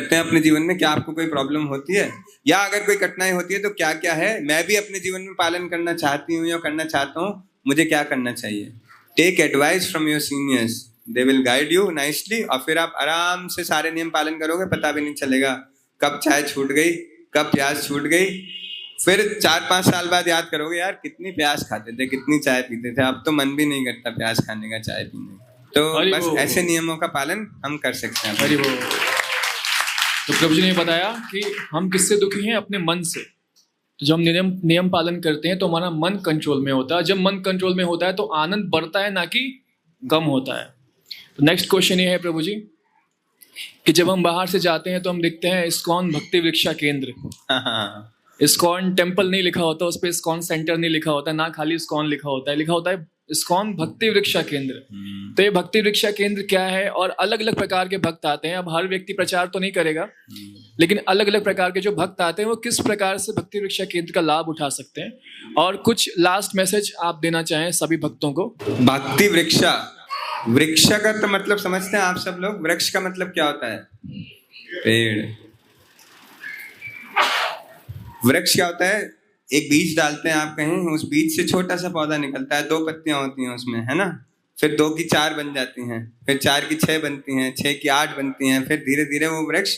हैं अपने जीवन में, क्या आपको कोई प्रॉब्लम होती है, या अगर कोई कठिनाई होती है तो क्या क्या है, मैं भी अपने जीवन में पालन करना चाहती हूँ या करना चाहता हूँ, मुझे क्या करना चाहिए। Take advice from your seniors, they will guide you nicely. और फिर आप आराम से सारे नियम पालन करोगे, पता भी नहीं चलेगा कब चाय छूट गई, कब प्याज छूट गई। फिर 4-5 साल बाद याद करोगे यार कितनी प्याज खाते थे, कितनी चाय पीते थे, अब तो मन भी नहीं करता प्याज खाने का, चाय पीने का। तो बस ऐसे नियमों का पालन हम कर सकते हैं। तो प्रभु जी ने बताया कि हम किससे दुखी हैं? अपने मन से। तो जब हम नियम पालन करते हैं तो हमारा मन कंट्रोल में होता है। जब मन कंट्रोल में होता है तो आनंद बढ़ता है, ना कि कम होता है। तो नेक्स्ट क्वेश्चन ये है प्रभु जी कि जब हम बाहर से जाते हैं तो हम देखते हैं इस्कॉन भक्ति वृक्षा केंद्र। इस्कॉन टेम्पल नहीं लिखा होता, उस पर इस्कॉन सेंटर नहीं लिखा होता, ना खाली इस्कॉन लिखा होता है, लिखा होता है इस्कॉन भक्ति वृक्षा केंद्र। तो ये भक्ति वृक्षा केंद्र क्या है? और अलग अलग प्रकार के भक्त आते हैं। अब हर व्यक्ति प्रचार तो नहीं करेगा, लेकिन अलग अलग प्रकार के जो भक्त आते हैं वो किस प्रकार से भक्ति वृक्षा केंद्र का लाभ उठा सकते हैं, और कुछ लास्ट मैसेज आप देना चाहें सभी भक्तों को। भक्ति वृक्षा, वृक्ष का तो मतलब समझते हैं आप सब लोग। वृक्ष का मतलब क्या होता है? पेड़। वृक्ष क्या होता है? एक बीज डालते हैं आप कहीं, उस बीज से छोटा सा पौधा निकलता है, 2 पत्तियां होती हैं उसमें, है ना। फिर 2 की 4 बन जाती हैं, फिर 4 की 6 बनती हैं, 6 की 8 बनती हैं। फिर धीरे धीरे वो वृक्ष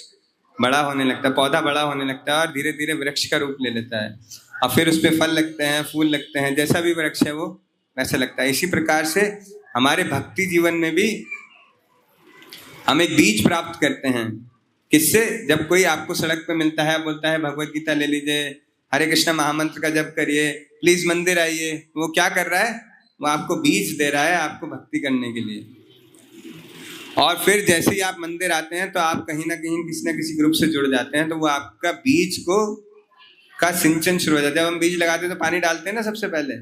बड़ा होने लगता है, पौधा बड़ा होने लगता है और धीरे धीरे वृक्ष का रूप ले लेता है। और फिर उस पर फल लगते हैं, फूल लगते हैं, जैसा भी वृक्ष है वो वैसा लगता है। इसी प्रकार से हमारे भक्ति जीवन में भी हम एक बीज प्राप्त करते हैं। किससे? जब कोई आपको सड़क पे मिलता है, बोलता है भगवत गीता ले लीजिए, हरे कृष्ण महामंत्र का जप करिए, प्लीज मंदिर आइए, वो क्या कर रहा है? वो आपको बीज दे रहा है आपको भक्ति करने के लिए। और फिर जैसे ही आप मंदिर आते हैं तो आप कहीं ना कहीं किसी ना किसी ग्रुप से जुड़ जाते हैं, तो वो आपका बीज का सिंचन शुरू हो जाता है। जब हम बीज लगाते हैं तो पानी डालते हैं ना सबसे पहले,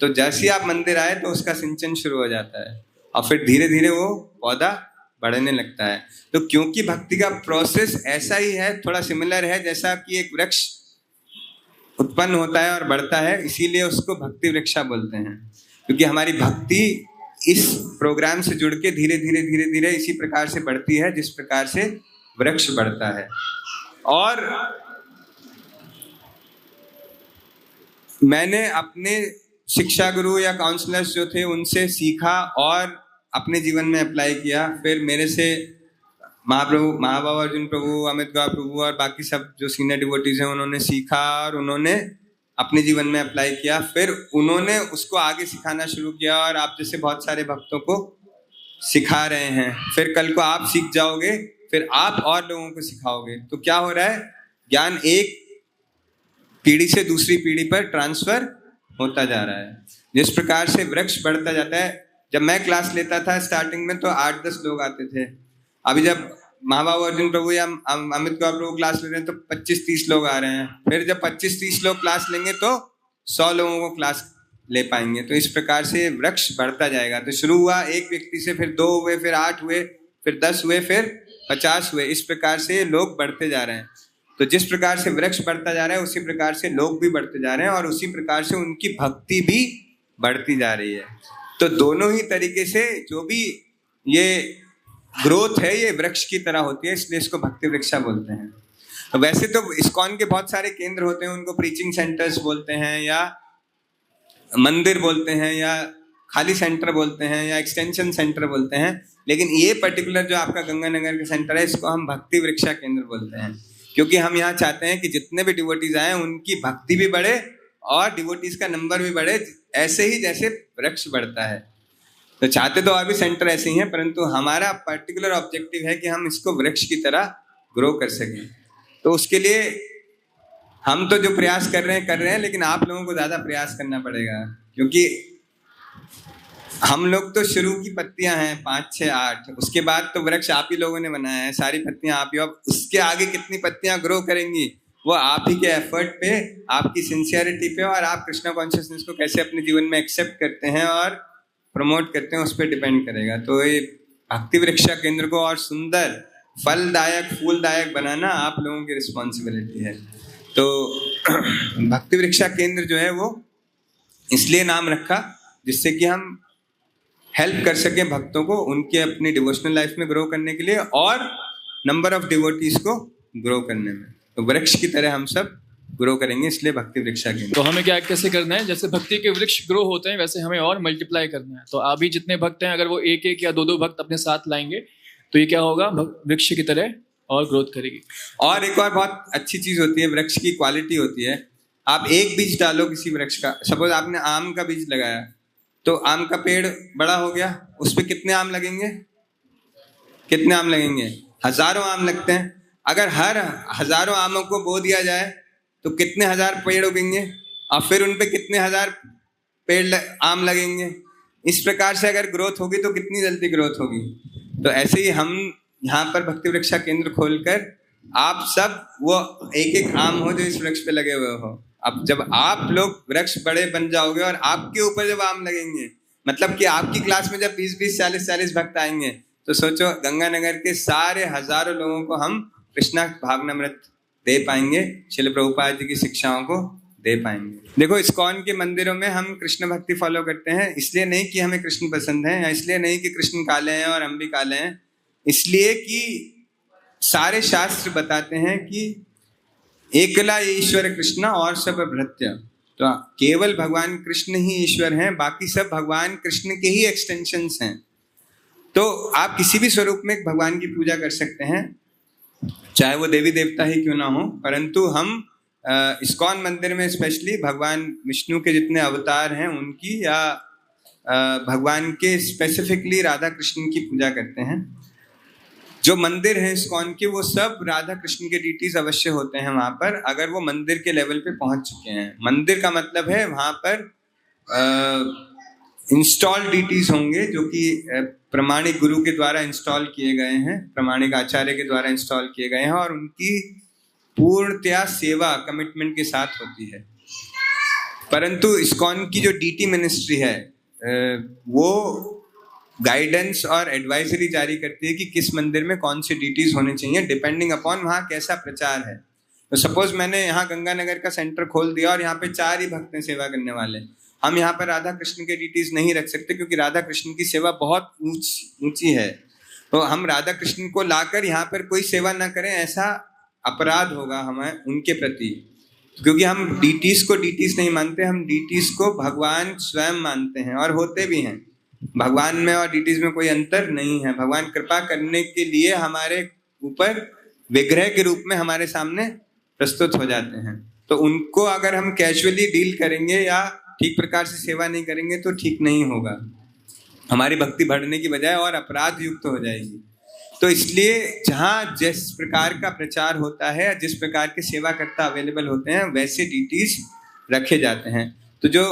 तो जैसे ही आप मंदिर आए तो उसका सिंचन शुरू हो जाता है और फिर धीरे धीरे वो पौधा बढ़ने लगता है। तो क्योंकि भक्ति का प्रोसेस ऐसा ही है, थोड़ा सिमिलर है, जैसा कि एक वृक्ष उत्पन्न होता है और बढ़ता है, इसीलिए उसको भक्ति वृक्षा बोलते हैं। क्योंकि हमारी भक्ति इस प्रोग्राम से जुड़ के धीरे धीरे धीरे धीरे इसी प्रकार से बढ़ती है जिस प्रकार से वृक्ष बढ़ता है। और मैंने अपने शिक्षा गुरु या काउंसलर्स जो थे उनसे सीखा और अपने जीवन में अप्लाई किया। फिर मेरे से महाबाबा अर्जुन प्रभु, अमित गौर प्रभु और बाकी सब जो सीनियर डिवोटीज हैं उन्होंने सीखा और उन्होंने अपने जीवन में अप्लाई किया। फिर उन्होंने उसको आगे सिखाना शुरू किया और आप जैसे बहुत सारे भक्तों को सिखा रहे हैं। फिर कल को आप सीख जाओगे, फिर आप और लोगों को सिखाओगे। तो क्या हो रहा है, ज्ञान एक पीढ़ी से दूसरी पीढ़ी पर ट्रांसफर होता जा रहा है। जिस प्रकार से वृक्ष बढ़ता जाता है, जब मैं क्लास लेता था स्टार्टिंग में तो 8-10 लोग आते थे। अभी जब महाबाबा अर्जुन प्रभु या अमित गौर प्रभु क्लास ले रहे हैं तो 25-30 लोग आ रहे हैं। फिर जब 25-30 लोग क्लास लेंगे तो 100 लोगों को क्लास ले पाएंगे। तो इस प्रकार से वृक्ष बढ़ता जाएगा। तो शुरू हुआ एक व्यक्ति से, फिर 2 हुए, फिर 8 हुए, फिर 10 हुए, फिर 50 हुए। इस प्रकार से लोग बढ़ते जा रहे हैं। तो जिस प्रकार से वृक्ष बढ़ता जा रहा है उसी प्रकार से लोग भी बढ़ते जा रहे हैं और उसी प्रकार से उनकी भक्ति भी बढ़ती जा रही है। तो दोनों ही तरीके से जो भी ये ग्रोथ है ये वृक्ष की तरह होती है, इसलिए इसको भक्ति वृक्षा बोलते हैं। तो वैसे तो इस्कॉन के बहुत सारे केंद्र होते हैं, उनको प्रीचिंग सेंटर्स बोलते हैं या मंदिर बोलते हैं या खाली सेंटर बोलते हैं या एक्सटेंशन सेंटर बोलते हैं। लेकिन ये पर्टिकुलर जो आपका गंगानगर का सेंटर है इसको हम भक्ति वृक्षा केंद्र बोलते हैं, क्योंकि हम यहाँ चाहते हैं कि जितने भी डिवोटीज आए उनकी भक्ति भी बढ़े और डिवोटीज का नंबर भी बढ़े, ऐसे ही जैसे वृक्ष बढ़ता है। तो चाहते तो और भी सेंटर ऐसे ही हैं, परंतु हमारा पर्टिकुलर ऑब्जेक्टिव है कि हम इसको वृक्ष की तरह ग्रो कर सकें। तो उसके लिए हम तो जो प्रयास कर रहे हैं, लेकिन आप लोगों को ज्यादा प्रयास करना पड़ेगा, क्योंकि हम लोग तो शुरू की पत्तियां हैं 5, 6, 8, उसके बाद तो वृक्ष आप ही लोगों ने बनाया है, सारी पत्तियां आप ही। अब उसके आगे कितनी पत्तियां ग्रो करेंगी वो आप ही के एफर्ट पे, आपकी सिंसियरिटी पे और आप कृष्णा कॉन्शियसनेस को कैसे अपने जीवन में एक्सेप्ट करते हैं और प्रमोट करते हैं उस पर डिपेंड करेगा। तो ये भक्ति वृक्षा केंद्र को और सुंदर, फलदायक, फूलदायक बनाना आप लोगों की रिस्पॉन्सिबिलिटी है। तो भक्ति वृक्षा केंद्र जो है वो इसलिए नाम रखा जिससे कि हम हेल्प कर सके भक्तों को उनके अपनी डिवोशनल लाइफ में ग्रो करने के लिए और नंबर ऑफ डिवोटीज को ग्रो करने में। तो वृक्ष की तरह हम सब ग्रो करेंगे, इसलिए भक्ति वृक्षा केंद्र। तो हमें क्या कैसे करना है, जैसे भक्ति के वृक्ष ग्रो होते हैं वैसे हमें और मल्टीप्लाई करना है। तो अभी जितने भक्त हैं अगर वो 1-1 या 2-2 भक्त अपने साथ लाएंगे तो ये क्या होगा, वृक्ष की तरह और ग्रोथ करेगी। और एक और बहुत अच्छी चीज होती है, वृक्ष की क्वालिटी होती है। आप एक बीज डालो किसी वृक्ष का, सपोज आपने आम का बीज लगाया तो आम का पेड़ बड़ा हो गया, उस पर कितने आम लगेंगे, कितने आम लगेंगे, हजारों आम लगते हैं। अगर हर हजारों आमों को बो दिया जाए तो कितने हजार पेड़ उगेंगे और फिर उन पे कितने हजार पेड़ आम लगेंगे। इस प्रकार से अगर ग्रोथ होगी तो कितनी जल्दी ग्रोथ होगी। तो ऐसे ही हम यहाँ पर भक्ति वृक्षा केंद्र खोलकर आप सब वो 1-1 आम हो जो इस वृक्ष पे लगे हुए हो। अब जब आप लोग वृक्ष बड़े बन जाओगे और आपके ऊपर जब आम लगेंगे, मतलब कि आपकी क्लास में जब 20-20, 40-40 भक्त आएंगे तो सोचो गंगानगर के सारे हजारों लोगों को हम कृष्णा भावनामृत दे पाएंगे, श्रील प्रभुपाद जी की शिक्षाओं को दे पाएंगे। देखो इस्कॉन के मंदिरों में हम कृष्ण भक्ति फॉलो करते हैं, इसलिए नहीं कि हमें कृष्ण पसंद है या इसलिए नहीं कि कृष्ण काले हैं और हम भी काले हैं, इसलिए कि सारे शास्त्र बताते हैं कि एकला ईश्वर कृष्ण और सब भृत्य। तो केवल भगवान कृष्ण ही ईश्वर हैं, बाकी सब भगवान कृष्ण के ही एक्सटेंशंस हैं। तो आप किसी भी स्वरूप में भगवान की पूजा कर सकते हैं, चाहे वो देवी देवता ही क्यों ना हो। परंतु हम इस्कॉन मंदिर में स्पेशली भगवान विष्णु के जितने अवतार हैं उनकी या भगवान के स्पेसिफिकली राधा कृष्ण की पूजा करते हैं। जो मंदिर है इस्कॉन के वो सब राधा कृष्ण के डीटीज अवश्य होते हैं वहां पर, अगर वो मंदिर के लेवल पे पहुंच चुके हैं। मंदिर का मतलब है वहां पर इंस्टॉल डीटीज होंगे जो कि प्रमाणिक गुरु के द्वारा इंस्टॉल किए गए हैं, प्रमाणिक आचार्य के द्वारा इंस्टॉल किए गए हैं और उनकी पूर्णतया सेवा कमिटमेंट के साथ होती है। परंतु इस्कॉन की जो डीटी मिनिस्ट्री है वो गाइडेंस और एडवाइजरी जारी करती है कि किस मंदिर में कौन से डीटीज होने चाहिए डिपेंडिंग अपॉन वहाँ कैसा प्रचार है। तो सपोज मैंने यहाँ गंगानगर का सेंटर खोल दिया और यहाँ पे 4 ही भक्त हैं सेवा करने वाले, हम यहाँ पर राधा कृष्ण के डीटीज नहीं रख सकते क्योंकि राधा कृष्ण की सेवा बहुत ऊंची है। तो हम राधा कृष्ण को लाकर यहाँ पर कोई सेवा ना करें, ऐसा अपराध होगा हमें उनके प्रति, क्योंकि हम डीटीज को डीटीज नहीं मानते, हम डीटीज को भगवान स्वयं मानते हैं और होते भी हैं। भगवान में और डीटीज में कोई अंतर नहीं है। भगवान कृपा करने के लिए हमारे ऊपर विग्रह के रूप में हमारे सामने प्रस्तुत हो जाते हैं। तो उनको अगर हम कैजुअली डील करेंगे या ठीक प्रकार से सेवा नहीं करेंगे तो ठीक नहीं होगा, हमारी भक्ति बढ़ने की बजाय और अपराध युक्त हो जाएगी। तो इसलिए जहाँ जिस प्रकार का प्रचार होता है, जिस प्रकार के सेवाकर्ता अवेलेबल होते हैं, वैसे डीटीज रखे जाते हैं। तो जो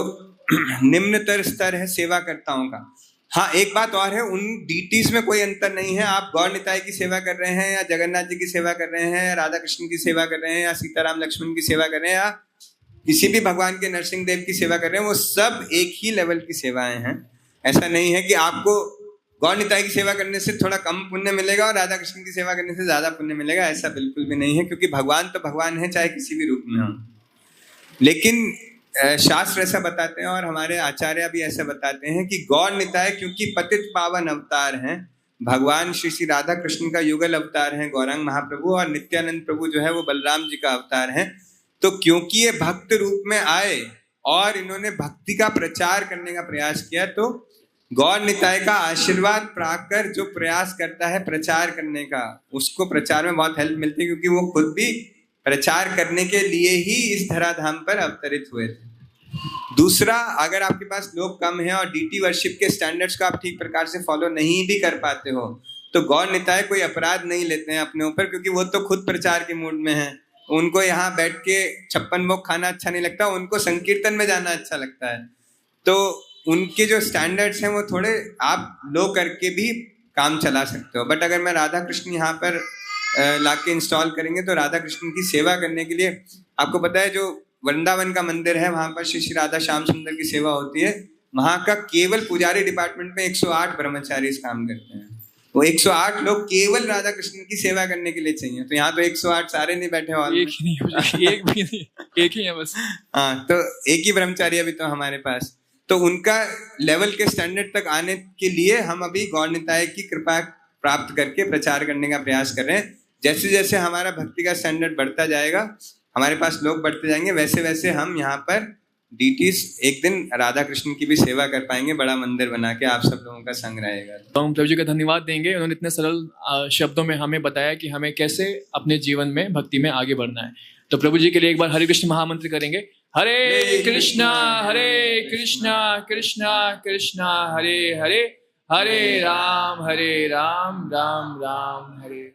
निम्नतर स्तर है सेवाकर्ताओं का, हाँ एक बात और है, उन डीटीज में कोई अंतर नहीं है। आप गौर निताय की सेवा कर रहे हैं या जगन्नाथ जी की सेवा कर रहे हैं या राधा कृष्ण की सेवा कर रहे हैं या सीताराम लक्ष्मण की सेवा कर रहे हैं या किसी भी भगवान के नरसिंह देव की सेवा कर रहे हैं, वो सब एक ही लेवल की सेवाएं हैं। ऐसा नहीं है कि आपको गौर निताय की सेवा करने से थोड़ा कम पुण्य मिलेगा और राधा कृष्ण की सेवा करने से ज्यादा पुण्य मिलेगा, ऐसा बिल्कुल भी नहीं है, क्योंकि भगवान तो भगवान है चाहे किसी भी रूप में हो। लेकिन शास्त्र ऐसा बताते हैं और हमारे आचार्य भी ऐसा बताते हैं कि गौर निताय क्योंकि पतित पावन अवतार हैं, भगवान श्री श्री राधा कृष्ण का युगल अवतार है गौरांग महाप्रभु, और नित्यानंद प्रभु जो है वो बलराम जी का अवतार है। तो क्योंकि ये भक्त रूप में आए और इन्होंने भक्ति का प्रचार करने का प्रयास किया, तो गौर निताय का आशीर्वाद पाकर जो प्रयास करता है प्रचार करने का, उसको प्रचार में बहुत हेल्प मिलती है, क्योंकि वो खुद भी प्रचार करने के लिए ही इस धराधाम पर अवतरित हुए थे। दूसरा, अगर आपके पास लोग कम हैं और डीटी वर्शिप के स्टैंडर्ड्स को आप ठीक प्रकार से फॉलो नहीं भी कर पाते हो, तो गौर निताय कोई अपराध नहीं लेते हैं अपने ऊपर, क्योंकि वो तो खुद प्रचार के मूड में है। उनको यहाँ बैठ के 56 भोग खाना अच्छा नहीं लगता, उनको संकीर्तन में जाना अच्छा लगता है। तो उनके जो स्टैंडर्ड्स हैं वो थोड़े आप लो करके भी काम चला सकते हो। बट अगर मैं राधा कृष्ण यहाँ पर लाके इंस्टॉल करेंगे तो राधा कृष्ण की सेवा करने के लिए, आपको पता है जो वृंदावन का मंदिर है वहां पर श्री श्री राधा श्याम सुंदर की सेवा होती है, वहां का केवल पुजारी डिपार्टमेंट में 108 ब्रह्मचारी इस काम करते हैं। वो 108 लोग केवल राधा कृष्ण की सेवा करने के लिए चाहिए। तो यहाँ तो 108 सारे नहीं बैठे और एक ही नहीं, एक भी नहीं, एक ही है बस। हाँ, तो एक ही ब्रह्मचारी अभी तो हमारे पास। तो उनका लेवल के स्टैंडर्ड तक आने के लिए हम अभी गौर निताय की कृपा प्राप्त करके प्रचार करने का प्रयास कर रहे हैं। जैसे जैसे हमारा भक्ति का स्टैंडर्ड बढ़ता जाएगा, हमारे पास लोग बढ़ते जाएंगे, वैसे वैसे हम यहाँ पर डीटीज एक दिन राधा कृष्ण की भी सेवा कर पाएंगे, बड़ा मंदिर बना के, आप सब लोगों का संग रहेगा। तो हम प्रभु जी का धन्यवाद देंगे, उन्होंने इतने सरल शब्दों में हमें बताया कि हमें कैसे अपने जीवन में भक्ति में आगे बढ़ना है। तो प्रभु जी के लिए एक बार हरे कृष्ण महामंत्र करेंगे। हरे कृष्णा कृष्णा कृष्णा हरे हरे, हरे राम राम राम हरे।